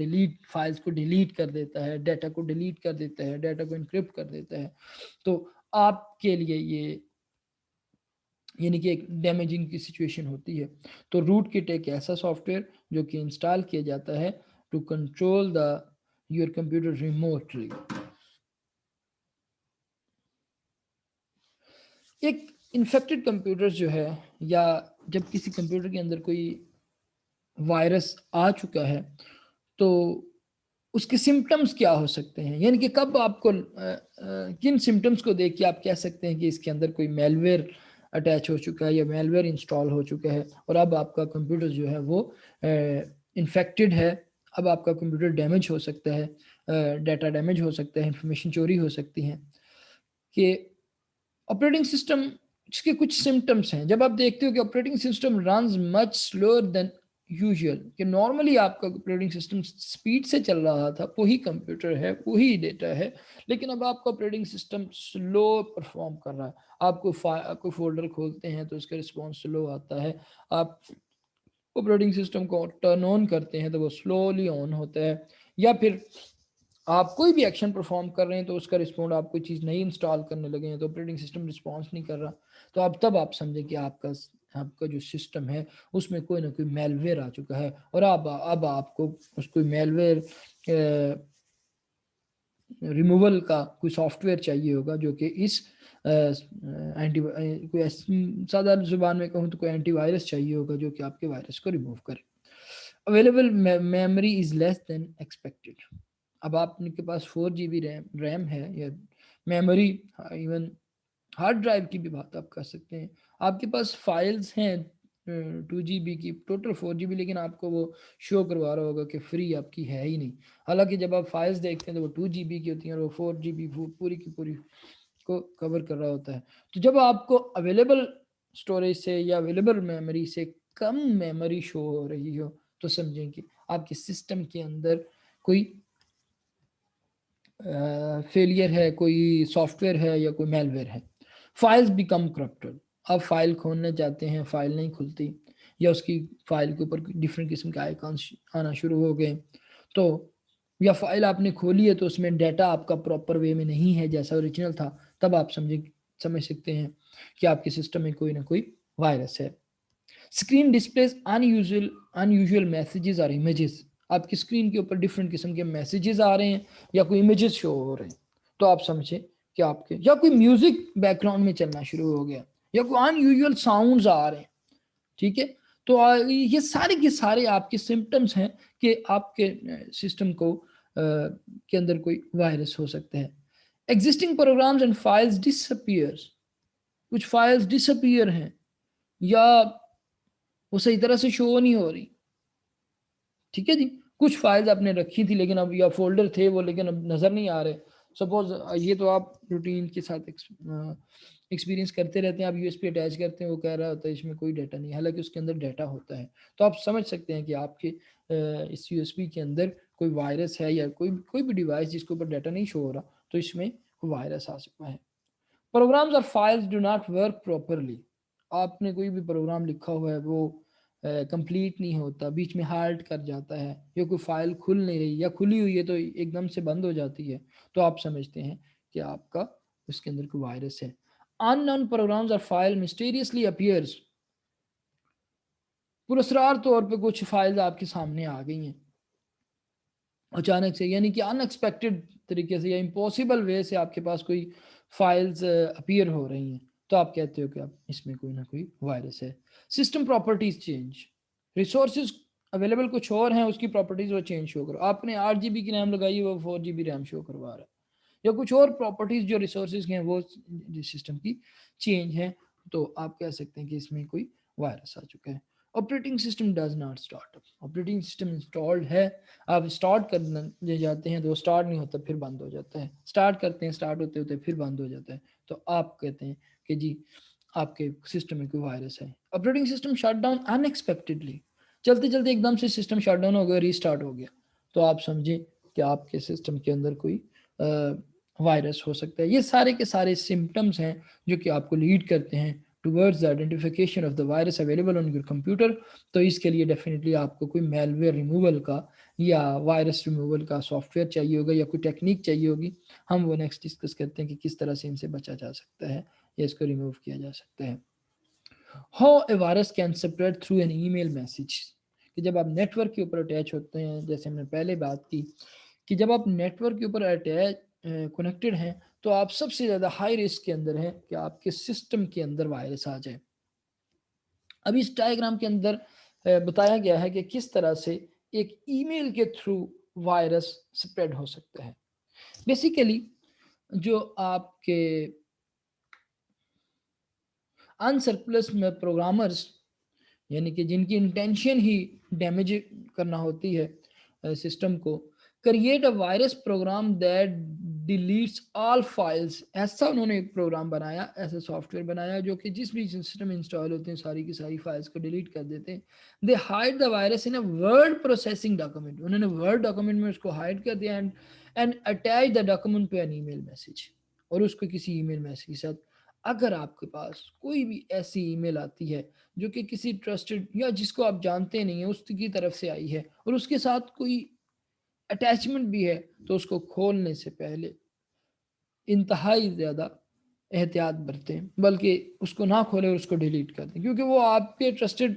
فائلز کو ڈیلیٹ کر دیتا ہے، ڈیٹا کو ڈیلیٹ کر دیتا ہے، ڈیٹا کو انکرپٹ کر دیتا ہے. تو آپ کے لیے یہ یعنی کہ ایک ڈیمیجنگ کی سچویشن ہوتی ہے. تو روٹ کٹ ایک ایسا سافٹ ویئر جو کہ انسٹال کیا جاتا ہے to control the your computer remotely. ایک انفیکٹڈ کمپیوٹر جو ہے یا جب کسی کمپیوٹر کے اندر کوئی وائرس آ چکا ہے تو اس کے سمٹمز کیا ہو سکتے ہیں، یعنی کہ کب آپ کو کن سمٹمز کو دیکھ کے آپ کہہ سکتے ہیں کہ اس کے اندر کوئی میل ویئر اٹیچ ہو چکا ہے یا میل ویئر انسٹال ہو چکا ہے اور اب آپ کا کمپیوٹر جو ہے وہ انفیکٹڈ ہے. اب آپ کا کمپیوٹر ڈیمیج ہو سکتا ہے، ڈیٹا ڈیمیج ہو سکتا ہے، انفارمیشن چوری ہو سکتی ہے. کہ آپریٹنگ سسٹم اس کے کچھ سمٹمس ہیں. جب آپ دیکھتے ہو کہ آپریٹنگ سسٹم رنز مچ سلوور دین یوزول، کہ نارملی آپ کا آپریٹنگ سسٹم سپیڈ سے چل رہا تھا، وہی کمپیوٹر ہے، وہی ڈیٹا ہے، لیکن اب آپ کا آپریٹنگ سسٹم سلو پرفارم کر رہا ہے. آپ کو فولڈر کھولتے ہیں تو اس کا رسپانس سلو آتا ہے. آپ آپریٹنگ سسٹم کو ٹرن آن کرتے ہیں تو وہ سلولی آن ہوتا ہے. یا پھر آپ کوئی بھی ایکشن پرفارم کر رہے ہیں تو اس کا رسپونڈ آپ کوئی چیز نہیں انسٹال کرنے لگے ہیں تو آپریٹنگ سسٹم رسپانس نہیں کر رہا. تو اب تب آپ سمجھیں کہ آپ کا جو سسٹم ہے اس میں کوئی نہ کوئی میل ویئر آ چکا ہے اور اب آپ کو اس کوئی میل ویئر ریموول کا کوئی سافٹ ویئر چاہیے ہوگا جو کہ اس کوئی سادہ زبان میں کہوں تو کوئی اینٹی وائرس چاہیے ہوگا جو کہ آپ کے وائرس کو ریموو کرے. Available memory is less than expected. اب آپ کے پاس 4 GB ریم ہے یا میموری، ایون ہارڈ ڈرائیو کی بھی بات آپ کر سکتے ہیں. آپ کے پاس فائلز ہیں 2 GB کی، ٹوٹل 4 GB، لیکن آپ کو وہ شو کروا رہا ہوگا کہ فری آپ کی ہے ہی نہیں. حالانکہ جب آپ فائلز دیکھتے ہیں تو وہ 2 GB کی ہوتی ہیں اور وہ 4 GB پوری کی پوری کو کور کر رہا ہوتا ہے. تو جب آپ کو اویلیبل اسٹوریج سے یا اویلیبل میموری سے کم میموری شو ہو رہی ہو تو سمجھیں کہ آپ کے سسٹم کے اندر کوئی فیلئر ہے، کوئی سافٹ ویئر ہے یا کوئی میل ویئر ہے. Files become corrupted. آپ فائل کھولنے جاتے ہیں، فائل نہیں کھلتی، یا اس کی فائل کے اوپر ڈفرینٹ قسم کے آئیکن آنا شروع ہو گئے. تو یا فائل آپ نے کھولی ہے تو اس میں ڈیٹا آپ کا پراپر وے میں نہیں ہے جیسا اوریجنل تھا، تب آپ سمجھ سکتے ہیں کہ آپ کے سسٹم میں کوئی نہ کوئی وائرس ہے. اسکرین ڈسپلیز انیوزول میسیجز اور امیجز. آپ کی اسکرین کے اوپر ڈفرینٹ قسم کے میسیجز آ رہے ہیں یا کوئی امیجز شو ہو رہے ہیں تو آپ سمجھیں کہ آپ کے یا کوئی میوزک بیک گراؤنڈ میں چلنا شروع ہو گیا یا کوئی انیوزول ساؤنڈز آ رہے ہیں. ٹھیک ہے، تو یہ سارے کے سارے آپ کے سمٹمز ہیں کہ آپ کے سسٹم کے اندر کوئی وائرس ہو سکتا ہے. Existing programs and files disappears. کچھ فائلز ڈسپیئر ہیں یا وہ صحیح طرح سے شو نہیں ہو رہی. ٹھیک ہے جی، کچھ فائلز آپ نے رکھی تھی لیکن اب یا فولڈر تھے وہ لیکن اب نظر نہیں آ رہے. سپوز یہ تو آپ روٹین کے ساتھ ایکسپیرینس کرتے رہتے ہیں. آپ یو ایس پی اٹیچ کرتے ہیں، وہ کہہ رہا ہوتا ہے اس میں کوئی ڈیٹا نہیں، حالانکہ اس کے اندر ڈیٹا ہوتا ہے. تو آپ سمجھ سکتے ہیں کہ آپ کے اس یو ایس پی کے اندر کوئی وائرس ہے یا کوئی بھی ڈیوائس جس کے اوپر ڈیٹا نہیں شو ہو رہا تو اس میں کوئی وائرس آ سکتا ہے. پروگرامز اور files do not work properly. آپ نے کوئی بھی پروگرام لکھا ہوا ہے وہ کمپلیٹ نہیں ہوتا، بیچ میں ہالٹ کر جاتا ہے، یا کوئی فائل کھل نہیں رہی یا کھلی ہوئی ہے تو ایک دم سے بند ہو جاتی ہے، تو آپ سمجھتے ہیں کہ آپ کا اس کے اندر کوئی وائرس ہے. unknown programs or file mysteriously appears. پراسرار طور پہ کچھ فائلز آپ کے سامنے آ گئی ہیں اچانک سے، یعنی کہ ان ایکسپیکٹڈ طریقے سے یا امپاسبل وے سے آپ کے پاس کوئی فائلز اپیئر ہو رہی ہیں، تو آپ کہتے ہو کہ اب اس میں کوئی نہ کوئی وائرس ہے. System properties change. Resources available کچھ اور ہیں، اس کی پراپرٹیز وہ چینج شو کرو. آپ نے 8 GB کی ریم لگائی، وہ 4 GB ریم شو کروا رہا ہے، یا کچھ اور پراپرٹیز جو ریسورسز ہیں وہ سسٹم کی چینج ہیں، تو آپ کہہ سکتے ہیں کہ اس میں کوئی وائرس آ چکا ہے. Operating system does not start. Operating system installed ہے، آپ اسٹارٹ کرنے جاتے ہیں تو وہ اسٹارٹ نہیں ہوتا، پھر بند ہو جاتا ہے. اسٹارٹ کرتے ہیں، اسٹارٹ ہوتے ہوتے پھر بند ہو جاتا ہے. تو آپ کہتے ہیں کہ جی آپ کے سسٹم میں کوئی وائرس ہے. Operating system shut down in expectedly. چلتے چلتے ایک دم سے سسٹم شٹ ڈاؤن ہو گیا، ری اسٹارٹ ہو گیا، تو آپ سمجھیں کہ آپ کے سسٹم کے اندر کوئی وائرس ہو سکتا ہے. یہ سارے کے سارے سمٹمز ہیں جو کہ آپ کو لیڈ کرتے ہیں towards the identification of the virus available on your computer. تو اس کے لیے ڈیفینیٹلی آپ کو کوئی میل ویئر ریموول کا یا وائرس ریموول کا سافٹ ویئر چاہیے ہوگا یا کوئی ٹیکنیک چاہیے ہوگی، ہم وہ نیکسٹ ڈسکس کرتے ہیں کہ کس طرح سے ان سے بچا جا سکتا ہے یا اس کو ریموو کیا جا سکتا ہے۔ How a virus can spread through an email message, کہ جب آپ نیٹ ورک کے اوپر اٹیچ ہوتے ہیں، جیسے ہم نے پہلے بات کی کہ جب آپ نیٹ ورک کے اوپر اٹیچ کنیکٹڈ ہیں تو آپ سب سے زیادہ ہائی رسک کے اندر ہیں کہ آپ کے سسٹم کے اندر وائرس آ جائے۔ ابھی اس ڈائیگرام کے اندر بتایا گیا ہے کہ کس طرح سے ایک ای میل کے تھرو وائرس سپریڈ ہو سکتا ہے۔ بیسیکلی جو آپ کے انسرپلس میں پروگرامرز، یعنی کہ جن کی انٹینشن ہی ڈیمیج کرنا ہوتی ہے سسٹم کو، create a virus program that deletes all files, ایسا انہوں نے ایک پروگرام بنایا، ایسا سافٹ ویئر بنایا جو کہ جس بھی سسٹم انسٹال ہوتے ہیں ساری کی ساری فائلز کو ڈیلیٹ کر دیتے ہیں۔ They hide the virus in a word processing document, انہوں نے ورڈ ڈاکومنٹ میں اس کو ہائڈ کر دیا and attach the document to an email message, اور اس کو کسی ای میل میسج کے ساتھ، اگر آپ کے پاس کوئی بھی ایسی ای میل آتی ہے جو کہ کسی ٹرسٹڈ یا جس کو آپ جانتے نہیں ہیں اس کی طرف سے آئی ہے اور اس کے ساتھ کوئی اٹیچمنٹ بھی ہے، تو اس کو کھولنے سے پہلے انتہائی زیادہ احتیاط برتیں، بلکہ اس کو نہ کھولیں اور اس کو ڈیلیٹ کر دیں، کیونکہ وہ آپ کے ٹرسٹڈ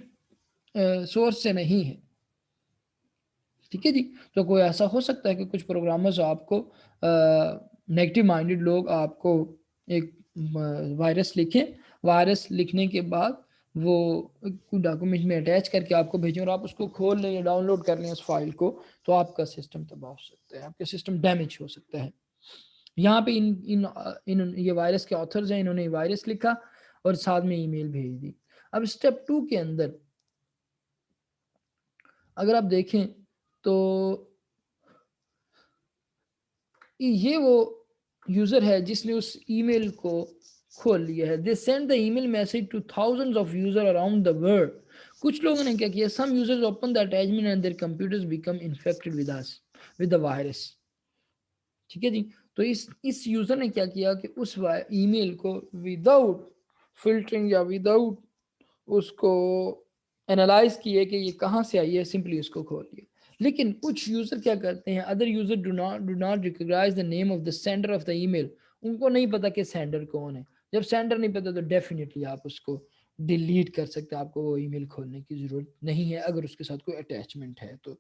سورس سے نہیں ہے۔ ٹھیک ہے جی، تو کوئی ایسا ہو سکتا ہے کہ کچھ پروگرامرز آپ کو نیگیٹو مائنڈڈ لوگ آپ کو ایک وائرس لکھیں، وائرس لکھنے کے بعد وہ ڈاکومنٹ میں اٹیچ کر کے آپ کو بھیجیں اور آپ اس کو کھول لیں یا ڈاؤن لوڈ کر لیں اس فائل کو، تو آپ کا سسٹم تباہ ہو سکتا ہے، آپ کا سسٹم ڈیمیج ہو سکتا ہے۔ یہاں پہ یہ وائرس کے آتھرز ہیں، انہوں نے وائرس لکھا اور ساتھ میں ای میل بھیج دی۔ اب اسٹیپ 2 کے اندر اگر آپ دیکھیں تو یہ وہ یوزر ہے جس نے اس ای میل کو کھول لیا ہے۔ They send the email message to thousands of user around the world. کچھ لوگوں نے کیا کیا، some users open the attachment and their computers become infected with the virus. ٹھیک ہے جی، تو اس یوزر نے کیا کیا کہ اس ای میل کو وداؤٹ فلٹرنگ یا وداؤٹ اس کو اینالائز کیے کہ یہ کہاں سے آئی ہے، سمپلی اس کو کھول لیا۔ لیکن کچھ یوزر کیا کرتے ہیں، other user do not recognize the name of the sender of the email, ان کو نہیں پتا کہ سینڈر کون ہے۔ جب سینڈر نہیں پتا تو ڈیفینیٹلی آپ اس کو ڈیلیٹ کر سکتے ہیں، آپ کو وہ ای میل کھولنے کی ضرورت نہیں ہے اگر اس کے ساتھ کوئی اٹیچمنٹ ہے تو۔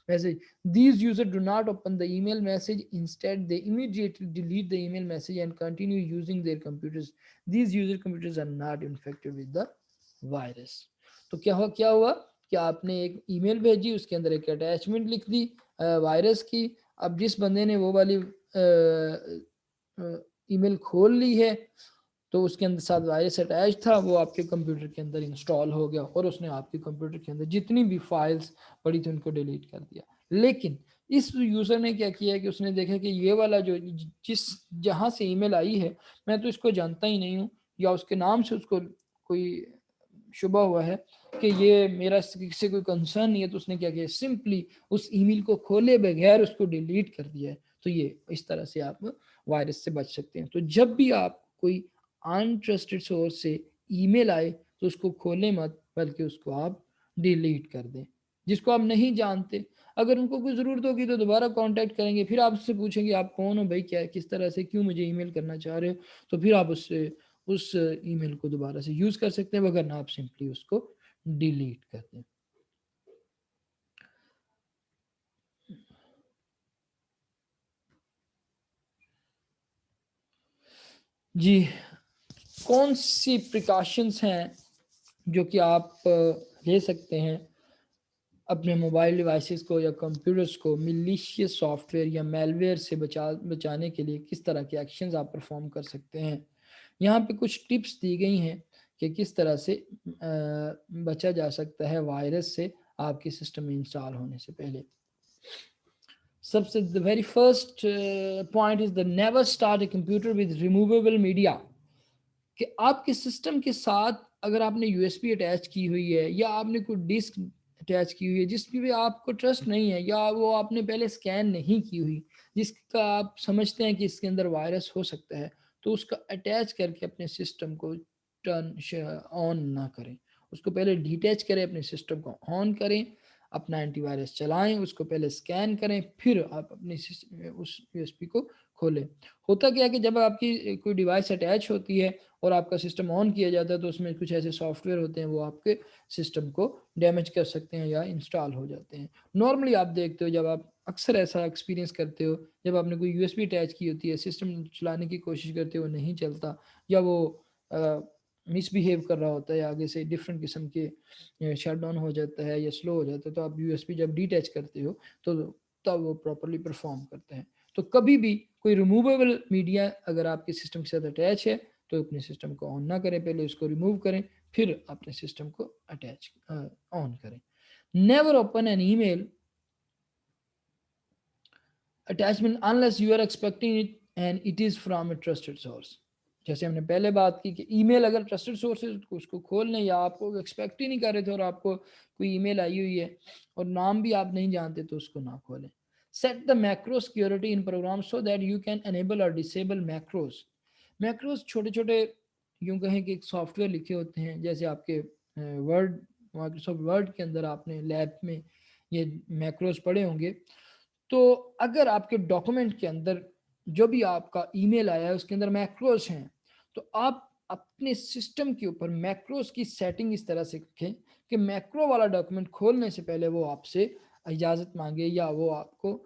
ویسے these users do not open the email message, instead they immediately delete the email message and continue using their computers. These user computers are not infected with the virus. تو کیا ہوا کہ آپ نے ایک ای میل بھیجی، اس کے اندر ایک اٹیچمنٹ لکھ دی وائرس کی، اب جس بندے نے وہ والی ای میل کھول لی ہے تو اس کے اندر ساتھ وائرس اٹیچ تھا، وہ آپ کے کمپیوٹر کے اندر انسٹال ہو گیا اور اس نے آپ کے کمپیوٹر کے اندر جتنی بھی فائلز پڑی تھی ان کو ڈیلیٹ کر دیا۔ لیکن اس یوزر نے کیا کیا کہ اس نے دیکھا کہ یہ والا جو جہاں سے ای میل آئی ہے میں تو اس کو جانتا ہی نہیں ہوں، یا اس کے نام سے اس کو کوئی شبہ ہوا ہے کہ یہ میرا سے کوئی کنسرن نہیں ہے، تو اس نے کیا کیا، سمپلی اس ای میل کو کھولے بغیر اس کو ڈیلیٹ کر دیا ہے۔ تو یہ اس طرح سے آپ وائرس سے بچ سکتے ہیں۔ تو جب بھی آپ کوئی انٹرسٹڈ سورس سے ای میل آئے تو اس کو کھولیں مت، بلکہ اس کو آپ ڈیلیٹ کر دیں۔ جس کو آپ نہیں جانتے، اگر ان کو کوئی ضرورت ہوگی تو دوبارہ کانٹیکٹ کریں گے، پھر آپ سے پوچھیں گے آپ کون ہو بھائی، کیا کس طرح سے کیوں مجھے ای میل کرنا چاہ رہے ہو، تو پھر آپ اس ای میل کو دوبارہ سے یوز کر سکتے ہیں، وگرنہ آپ سمپلی اس کو ڈیلیٹ کر دیں۔ جی، کون سی پریکاشنز ہیں جو کہ آپ لے سکتے ہیں اپنے موبائل ڈیوائسز کو یا کمپیوٹرز کو ملیشیس سافٹ ویئر یا میل ویئر سے بچانے کے لیے کس طرح کے ایکشنز آپ پرفارم کر سکتے ہیں؟ یہاں پہ کچھ ٹپس دی گئی ہیں کہ کس طرح سے بچا جا سکتا ہے وائرس سے آپ کے سسٹم میں انسٹال ہونے سے پہلے۔ سب سے the very first point is the never start a computer with removable media، کہ آپ کے سسٹم کے ساتھ اگر آپ نے یو ایس بی اٹیچ کی ہوئی ہے یا آپ نے کوئی ڈسک اٹیچ کی ہوئی ہے جس پہ آپ کو ٹرسٹ نہیں ہے، یا وہ آپ نے پہلے سکین نہیں کی ہوئی، جس کا آپ سمجھتے ہیں کہ اس کے اندر وائرس ہو سکتا ہے، تو اس کا اٹیچ کر کے اپنے سسٹم کو ٹرن آن نہ کریں، اس کو پہلے ڈیٹیچ کریں، اپنے سسٹم کو آن کریں، اپنا اینٹی وائرس چلائیں، اس کو پہلے اسکین کریں، پھر آپ اپنی اس یو ایس پی کو کھولیں۔ ہوتا کیا ہے کہ جب آپ کی کوئی ڈیوائس اٹیچ ہوتی ہے اور آپ کا سسٹم آن کیا جاتا ہے تو اس میں کچھ ایسے سافٹ ویئر ہوتے ہیں وہ آپ کے سسٹم کو ڈیمیج کر سکتے ہیں یا انسٹال ہو جاتے ہیں۔ نارملی آپ دیکھتے ہو، جب آپ اکثر ایسا ایکسپیرینس کرتے ہو، جب آپ نے کوئی یو ایس بی اٹیچ کی ہوتی ہے، سسٹم چلانے کی کوشش کرتے ہو، نہیں چلتا، یا وہ مس بیہیو کر رہا ہوتا ہے، آگے سے ڈفرینٹ قسم کے شٹ ڈاؤن ہو جاتا ہے یا سلو ہو جاتا ہے، تو آپ یو ایس بی جب ڈی ٹیچ کرتے ہو تو تب وہ پراپرلی پرفارم کرتے ہیں۔ تو کبھی بھی کوئی ریموویبل میڈیا اگر آپ کے سسٹم کے ساتھ اٹیچ ہے تو اپنے سسٹم کو آن نہ کریں، پہلے اس کو ریموو کریں، پھر اپنے سسٹم کو اٹیچ آن کریں۔ Never open an email attachment unless you are expecting it and it is from a trusted source۔ جیسے ہم نے پہلے بات کی کہ ای میل اگر ٹرسٹڈ سورس ہے تو اس کو کھول لیں، یا آپ کو ایکسپیکٹ ہی نہیں کر رہے تھے اور آپ کو کوئی ای میل آئی ہوئی ہے اور نام بھی آپ نہیں جانتے تو اس کو نہ کھولیں۔ Set the macro security in program so that you can enable or disable macros. Macros چھوٹے چھوٹے یوں کہیں کہ ایک سافٹ ویئر لکھے ہوتے ہیں، جیسے آپ کے ورڈ، مائکروسافٹ ورڈ کے اندر آپ نے لیب میں یہ میکروز پڑھے ہوں گے۔ تو اگر آپ کے ڈاکومنٹ کے اندر جو بھی آپ کا ای میل آیا ہے اس کے اندر میکروز ہیں، تو آپ اپنے سسٹم کے اوپر میکروز کی سیٹنگ اس طرح سے رکھیں کہ میکرو والا ڈاکومنٹ کھولنے سے پہلے وہ آپ سے اجازت مانگے یا وہ آپ کو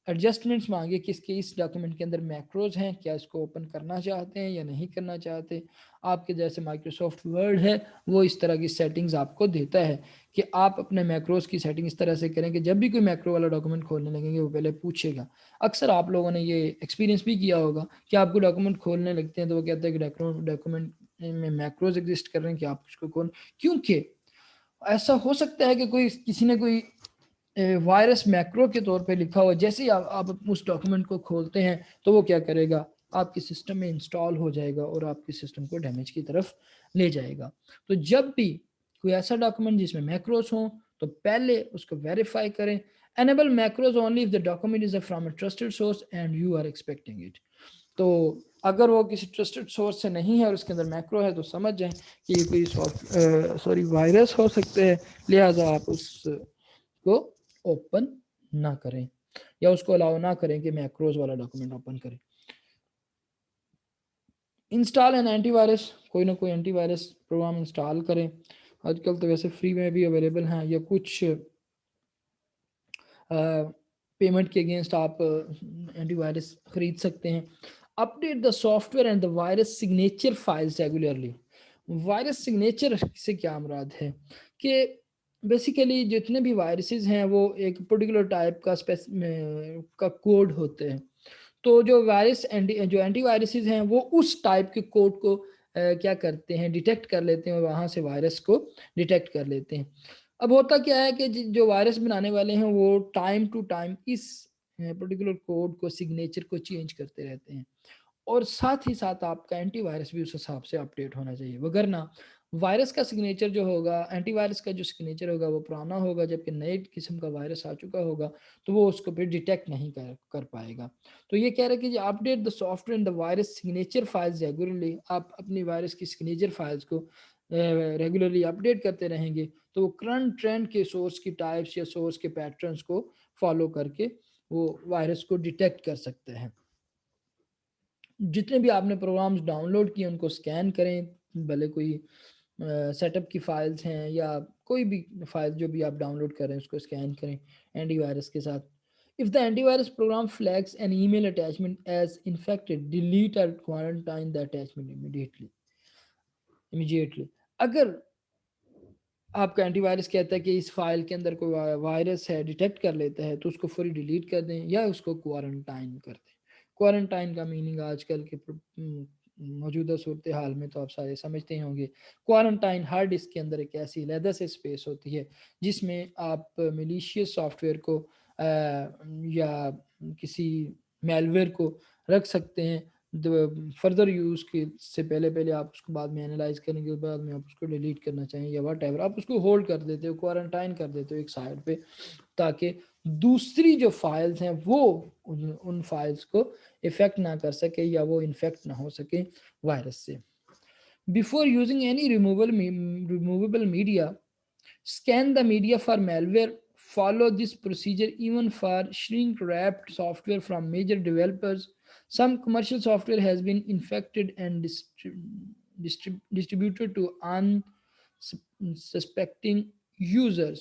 ایڈجسٹمنٹس مانگے کہ اس ڈاکومنٹ کے اندر میکروز ہیں، کیا اس کو اوپن کرنا چاہتے ہیں یا نہیں کرنا چاہتے۔ آپ کے جیسے مائکروسافٹ ورڈ ہے وہ اس طرح کی سیٹنگز آپ کو دیتا ہے کہ آپ اپنے میکروز کی سیٹنگ اس طرح سے کریں کہ جب بھی کوئی میکرو والا ڈاکومنٹ کھولنے لگیں گے وہ پہلے پوچھے گا۔ اکثر آپ لوگوں نے یہ ایکسپیرینس بھی کیا ہوگا کہ آپ کو ڈاکومنٹ کھولنے لگتے ہیں تو وہ کہتے ہیں کہ ڈاکومنٹ میں میکروز ایگزسٹ کر رہے ہیں کہ آپ اس کو کھول، کیونکہ ایسا ہو سکتا ہے کہ کسی نے کوئی وائرس میکرو کے طور پہ لکھا ہوا، جیسے ہی آپ اس ڈاکومنٹ کو کھولتے ہیں تو وہ کیا کرے گا، آپ کے سسٹم میں انسٹال ہو جائے گا اور آپ کے سسٹم کو ڈیمیج کی طرف لے جائے گا۔ تو جب بھی کوئی ایسا ڈاکومنٹ جس میں میکروز ہوں تو پہلے اس کو ویریفائی کریں۔ enable macros only if the document is from a trusted source and you are expecting it۔ تو اگر وہ کسی ٹرسٹڈ سورس سے نہیں ہے اور اس کے اندر میکرو ہے تو سمجھ جائیں کہ یہ کوئی وائرس ہو سکتے ہیں، لہٰذا آپ اس کو اوپن نہ کریں یا اس کو الاؤ نہ کریں کہ میکروز والا ڈاکومنٹ اوپن کریں۔ انسٹال این اینٹی وائرس، کوئی نہ کوئی اینٹی وائرس پروگرام انسٹال کریں۔ آج کل تو ویسے فری میں بھی اویلیبل ہیں یا کچھ پیمنٹ کے اگینسٹ آپ اینٹی وائرس خرید سکتے ہیں۔ Update the soft where and the virus signature files regularly. Virus signature سے کیا مراد ہے کہ بیسیکلی جتنے بھی وائرسز ہیں وہ ایک پرٹیکولر ٹائپ کا کوڈ ہوتے ہیں، تو جو اینٹی وائرسز ہیں وہ اس ٹائپ کے کوڈ کو کیا کرتے ہیں، ڈیٹیکٹ کر لیتے ہیں اور وہاں سے وائرس کو ڈیٹیکٹ کر لیتے ہیں۔ اب ہوتا کیا ہے کہ جو وائرس بنانے والے ہیں وہ ٹائم ٹو ٹائم اس پرٹیکولر کوڈ کو، سگنیچر کو چینج کرتے رہتے ہیں، اور ساتھ ہی ساتھ آپ کا اینٹی وائرس بھی اس حساب سے اپڈیٹ ہونا چاہیے، وگرنہ وائرس کا سگنیچر جو ہوگا، اینٹی وائرس کا جو سگنیچر ہوگا وہ پرانا ہوگا، جبکہ نئے قسم کا وائرس آ چکا ہوگا تو وہ اس کو پھر ڈیٹیکٹ نہیں کر پائے گا۔ تو یہ کہہ رہے کہ update the soft where and the virus signature files regularly, آپ اپنی وائرس کی سگنیچر فائلز کو ریگولرلی اپڈیٹ کرتے رہیں گے تو وہ کرنٹ ٹرینڈ کے سورس کی ٹائپس یا سورس کے پیٹرنز کو فالو کر کے وہ وائرس کو ڈیٹیکٹ کر سکتے ہیں۔ جتنے بھی آپ نے پروگرامز ڈاؤن لوڈ کیے ان کو سکین کریں، بھلے کوئی سیٹ اپ کی فائلز ہیں یا کوئی بھی فائل جو بھی آپ ڈاؤن لوڈ کریں اس کو سکین کریں اینٹی وائرس کے ساتھ۔ If the antivirus program flags an email attachment as infected, delete or quarantine the attachment immediately۔ اگر آپ کا اینٹی وائرس کہتا ہے کہ اس فائل کے اندر کوئی وائرس ہے، ڈیٹیکٹ کر لیتا ہے تو اس کو فوری ڈیلیٹ کر دیں یا اس کو کوارنٹائن کر دیں۔ کوارنٹائن کا میننگ آج کل کے موجودہ صورتحال میں تو آپ سارے سمجھتے ہوں گے۔ کوارنٹائن ہارڈ ڈسک کے اندر ایک ایسی علیحدہ سے اسپیس ہوتی ہے جس میں آپ میلیشیس سافٹ ویئر کو یا کسی میل ویئر کو رکھ سکتے ہیں۔ فردر یوز کے سے پہلے آپ اس کو بعد میں انالائز کرنے کے بعد میں آپ اس کو ڈیلیٹ کرنا چاہیں یا واٹ ایور، آپ اس کو ہولڈ کر دیتے ہو، کوارنٹائن کر دیتے ہو ایک سائڈ پہ، تاکہ دوسری جو فائلز ہیں وہ ان فائلز کو افیکٹ نہ کر سکے یا وہ انفیکٹ نہ ہو سکے وائرس سے۔ Before using any removable media Scan the media for malware. Follow this procedure even for shrink-wrapped software from major developers. Some commercial software has been infected and distributed to unsuspecting users.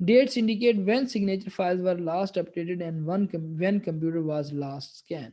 Dates indicate when signature files were last updated and when computer was last scanned.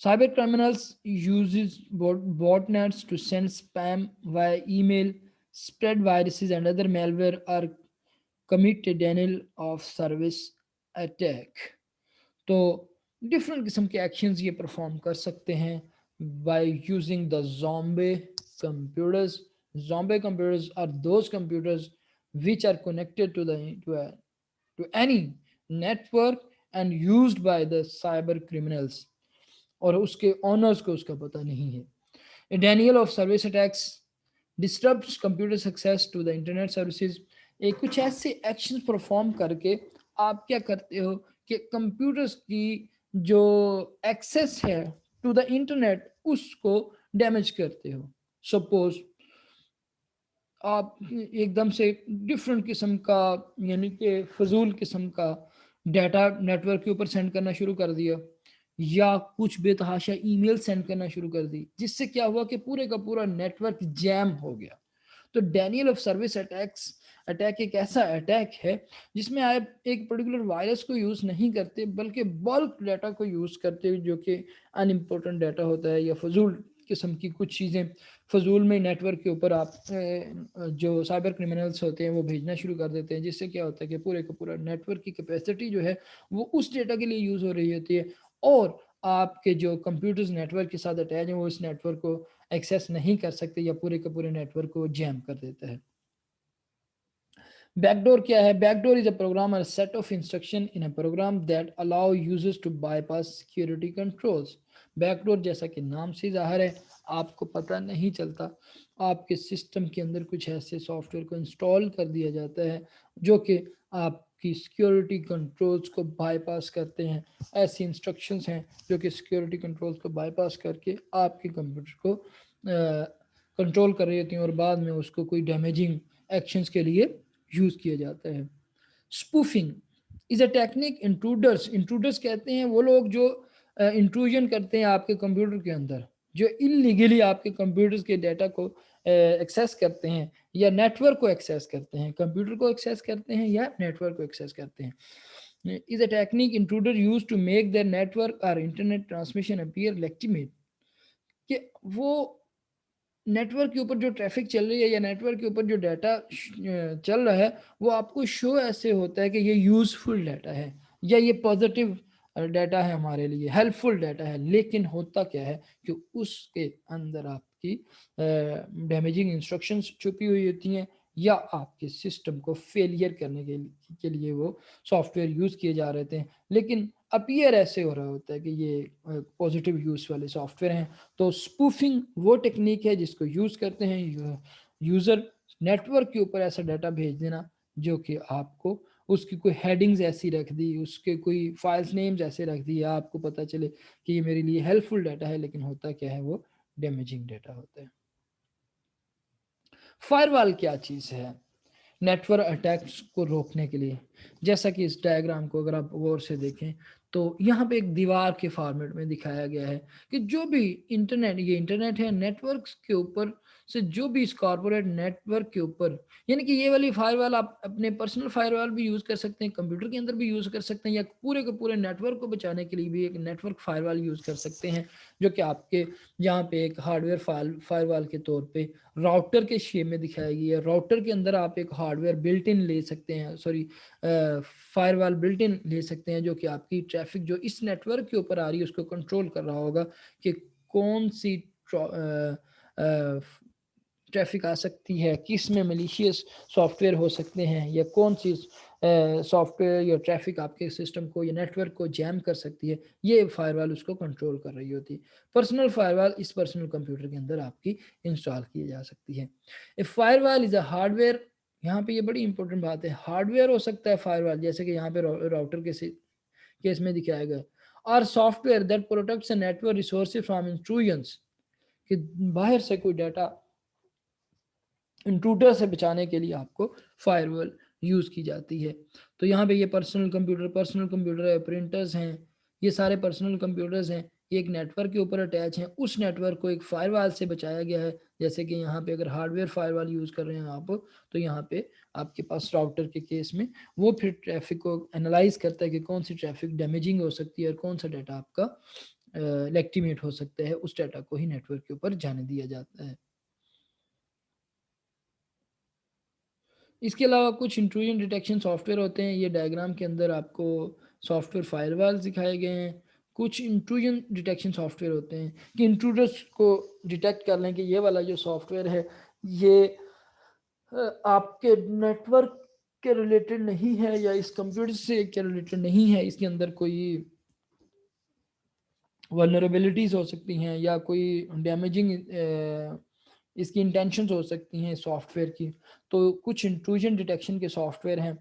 Cyber criminals uses botnets to send spam via email, spread viruses and other malware, or commit a denial of service attack. تو different قسم کے actions یہ perform کر سکتے ہیں by using the computers. Zombie computers are those computers which are connected to any network and used by the cyber criminals, اور اس کے owners کو اس کا پتہ نہیں ہے. Denial of service attacks disrupts computer access to the internet services. ایک کچھ ایسے ایکشن پرفارم کر کے آپ کیا کرتے ہو کہ کمپیوٹرز کی جو ایکسیس ہے ٹو دا انٹرنیٹ اس کو ڈیمیج کرتے ہو. سپوز آپ ایک دم سے ڈفرینٹ قسم کا یعنی کہ فضول قسم کا ڈیٹا نیٹ ورک کے اوپر سینڈ کرنا شروع کر دیا، یا کچھ بے تحاشا ای میل سینڈ کرنا شروع کر دی، جس سے کیا ہوا کہ پورے کا پورا نیٹ ورک جیم ہو گیا. تو ڈینیل آف سروس اٹیک ایک ایسا اٹیک ہے جس میں آپ ایک پرٹیکولر وائرس کو یوز نہیں کرتے بلکہ بلک ڈیٹا کو یوز کرتے جو کہ ان امپورٹنٹ ڈیٹا ہوتا ہے یا فضول قسم کی کچھ چیزیں فضول میں نیٹ ورک کے اوپر آپ جو سائبر کرمنلز ہوتے ہیں وہ بھیجنا شروع کر دیتے ہیں، جس سے کیا ہوتا ہے کہ پورے کا پورا نیٹ ورک کی کیپیسٹی جو ہے وہ اس ڈیٹا کے لیے یوز ہو رہی ہوتی ہے، اور آپ کے جو کمپیوٹرز نیٹ ورک کے ساتھ اٹیچ ہیں وہ اس نیٹ ورک کو ایکسیس نہیں کر سکتے یا پورے کے پورے نیٹ ورک کو جیم کر دیتا ہے. بیک ڈور کیا ہے؟ Backdoor is a program or set of instruction in a program that allow users to bypass security controls. Backdoor جیسا کہ نام سے ظاہر ہے آپ کو پتہ نہیں چلتا، آپ کے سسٹم کے اندر کچھ ایسے سافٹ ویئر کو انسٹال کر دیا جاتا ہے جو کہ آپ کی سیکورٹی کنٹرولز کو بائی پاس کرتے ہیں. ایسی انسٹرکشنز ہیں جو کہ سیکورٹی کنٹرولز کو بائی پاس کر کے آپ کے کمپیوٹر کو کنٹرول کر رہی ہوتی ہیں اور بعد میں اس کو کوئی ڈیمیجنگ ایکشنز کے لیے یوز کیا جاتا ہے. Spoofing is a technique. انٹروڈرس کہتے ہیں وہ لوگ جو انٹروژن کرتے ہیں آپ کے کمپیوٹر کے اندر، جو انلیگلی آپ کے کمپیوٹر کے ڈیٹا کو ایکسیس کرتے ہیں یا نیٹ ورک کو ایکسیس کرتے ہیں، کمپیوٹر کو ایکسیس کرتے ہیں یا نیٹ ورک کو ایکسیس کرتے ہیں. is a technique intruder used to make their network or internet transmission appear legitimate. کہ وہ نیٹ ورک کے اوپر جو ٹریفک چل رہی ہے یا نیٹ ورک کے اوپر جو ڈیٹا چل رہا ہے وہ آپ کو شو ایسے ہوتا ہے کہ یہ یوزفل ڈیٹا ہے یا یہ پازیٹیو ڈیٹا ہے، ہمارے لیے ہیلپ فل ڈیٹا ہے، لیکن ہوتا کیا ہے کہ اس کے اندر آپ کی ڈیمیجنگ انسٹرکشنز چھپی ہوئی ہوتی ہیں یا آپ کے سسٹم کو فیلئر کرنے کے لیے وہ سافٹ ویئر یوز کیے جا رہے تھے، لیکن اپیئر ایسے ہو رہا ہوتا ہے کہ یہ پازیٹیو یوز والے سافٹ ویئر ہیں. تو اسپوفنگ وہ ٹیکنیک ہے جس کو یوز کرتے ہیں یوزر نیٹ ورک کے اوپر ایسا ڈیٹا بھیج دینا جو کہ آپ کو اس کی کوئی ہیڈنگز ایسی رکھ دی، اس کے کوئی فائلز نیمز ایسے رکھ دی، آپ کو پتہ چلے کہ یہ میرے لیے ہیلپ فل ڈیٹا ہے لیکن ہوتا کیا ہے وہ ڈیمیجنگ ڈیٹا ہوتا ہے. فائر وال کیا چیز ہے نیٹ ورک اٹیکس کو روکنے کے لیے؟ جیسا کہ اس ڈائیگرام کو اگر آپ غور سے دیکھیں تو یہاں پہ ایک دیوار کے فارمیٹ میں دکھایا گیا ہے کہ جو بھی انٹرنیٹ ہے، نیٹ ورکس کے اوپر سے جو بھی اس کارپوریٹ نیٹ ورک کے اوپر، یعنی کہ یہ والی فائر وال آپ اپنے پرسنل فائر وال بھی یوز کر سکتے ہیں، کمپیوٹر کے اندر بھی یوز کر سکتے ہیں، یا پورے کے پورے نیٹ ورک کو بچانے کے لیے بھی ایک نیٹ ورک فائر وال یوز کر سکتے ہیں، جو کہ آپ کے یہاں پہ ایک ہارڈ ویئر فائر وال کے طور پہ راؤٹر کے شیپ میں دکھائی گئی ہے. راؤٹر کے اندر آپ ایک ہارڈ ویئر بلٹ ان لے سکتے ہیں، فائر وال بلٹ ان لے سکتے ہیں جو کہ آپ کی ٹریفک جو اس نیٹ ورک کے اوپر آ رہی ہے اس کو کنٹرول کر رہا ہوگا کہ کون سی ٹریفک آ سکتی ہے، کس میں ملیشیس سافٹ ویئر ہو سکتے ہیں، یا کون سی سافٹ ویئر یا ٹریفک آپ کے سسٹم کو یا نیٹ ورک کو جیم کر سکتی ہے. یہ فائر وال اس کو کنٹرول کر رہی ہوتی ہے. پرسنل فائر وال اس پرسنل کمپیوٹر کے اندر آپ کی انسٹال کی جا سکتی ہے. فائر وال از اے ہارڈ ویئر. یہاں پہ یہ بڑی امپورٹنٹ بات ہے، ہارڈ ویئر ہو سکتا ہے فائر وال، جیسے کہ یہاں پہ راؤٹر کے کیس میں دکھایا گیا، or software that protects a network resources from intrusions, کہ باہر سے کوئی ڈیٹا انٹروڈر سے بچانے کے لیے آپ کو فائر وال یوز کی جاتی ہے. تو یہاں پہ یہ پرسنل کمپیوٹر ہے، پرنٹرز ہیں، یہ سارے پرسنل کمپیوٹرز ہیں، یہ ایک نیٹ ورک کے اوپر اٹیچ ہیں، اس نیٹ ورک کو ایک فائر وال سے بچایا گیا ہے. جیسے کہ یہاں پہ اگر ہارڈ ویئر فائر وال یوز کر رہے ہیں آپ، تو یہاں پہ آپ کے پاس راؤٹر کے کیس میں وہ پھر ٹریفک کو انالائز کرتا ہے کہ کون سی ٹریفک ڈیمیجنگ ہو سکتی ہے اور کون سا ڈیٹا آپ کا لیکٹیمیٹ ہو سکتا ہے، اس ڈیٹا کو ہی نیٹ ورک کے اوپر جانے دیا جاتا ہے۔ اس کے علاوہ کچھ انٹروژن ڈیٹیکشن سافٹ ویئر ہوتے ہیں، یہ ڈائیگرام کے اندر آپ کو سافٹ ویئر فائر وال دکھائے گئے ہیں۔ کچھ انٹروژن ڈیٹیکشن سافٹ ویئر ہوتے ہیں کہ انٹروڈرس کو ڈیٹیکٹ کر لیں کہ یہ والا جو سافٹ ویئر ہے یہ آپ کے نیٹ ورک کے ریلیٹڈ نہیں ہے یا اس کمپیوٹر سے کے ریلیٹڈ نہیں ہے، اس کے اندر کوئی ولنریبلٹیز ہو سکتی ہیں یا کوئی ڈیمیجنگ اس کی انٹینشنز ہو سکتی ہیں سافٹ ویئر کی۔ تو کچھ انٹروژن ڈیٹیکشن کے سافٹ ویئر ہیں۔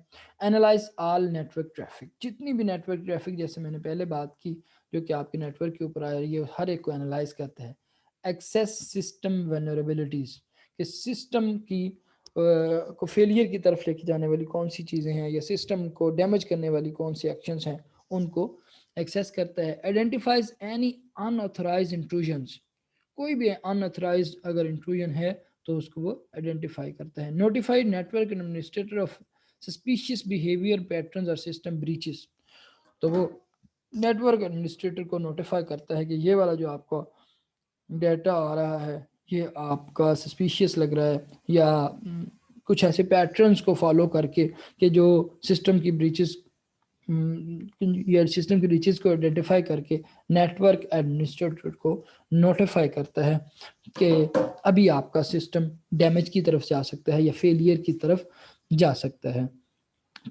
Analyse all network traffic, جتنی بھی نیٹ ورک ٹریفک جیسے میں نے پہلے بات کی جو کہ آپ کے نیٹ ورک کے اوپر آ رہی ہے، ہر ایک کو اینالائز کرتا ہے۔ ایکسیس سسٹم ولنریبلٹیز، کہ سسٹم کی کو فیلئر کی طرف لے کے جانے والی کون سی چیزیں ہیں یا سسٹم کو ڈیمیج کرنے والی کون سی ایکشنز ہیں، ان کو ایکسیس کرتا ہے۔ Identifies any unauthorised intrusions, کوئی بھی ان آتھورائز اگر انٹروژن ہے تو اس کو وہ آئیڈینٹیفائی کرتا ہے۔ Notify network administrator of suspicious behaviour patterns or system breaches, تو وہ نیٹ ورک ایڈمنسٹریٹر کو نوٹیفائی کرتا ہے کہ یہ والا جو آپ کو ڈیٹا آ رہا ہے یہ آپ کا سسپیشیس لگ رہا ہے، یا کچھ ایسے پیٹرنز کو فالو کر کے کہ جو سسٹم کی بریچز یا سسٹم کی بریچز کو آئیڈینٹیفائی کر کے نیٹ ورک ایڈمنسٹریٹر کو نوٹیفائی کرتا ہے کہ ابھی آپ کا سسٹم ڈیمیج کی طرف جا سکتا ہے یا فیلئر کی طرف جا سکتا ہے۔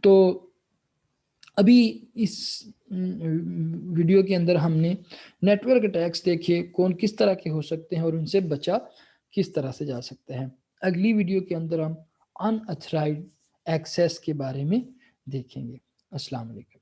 تو ابھی اس ویڈیو کے اندر ہم نے نیٹ ورک اٹیکس دیکھے کون کس طرح کے ہو سکتے ہیں اور ان سے بچا کس طرح سے جا سکتا ہے۔ اگلی ویڈیو کے اندر ہم ان آتھرائزڈ ایکسیس کے بارے میں دیکھیں گے۔ السلام علیکم۔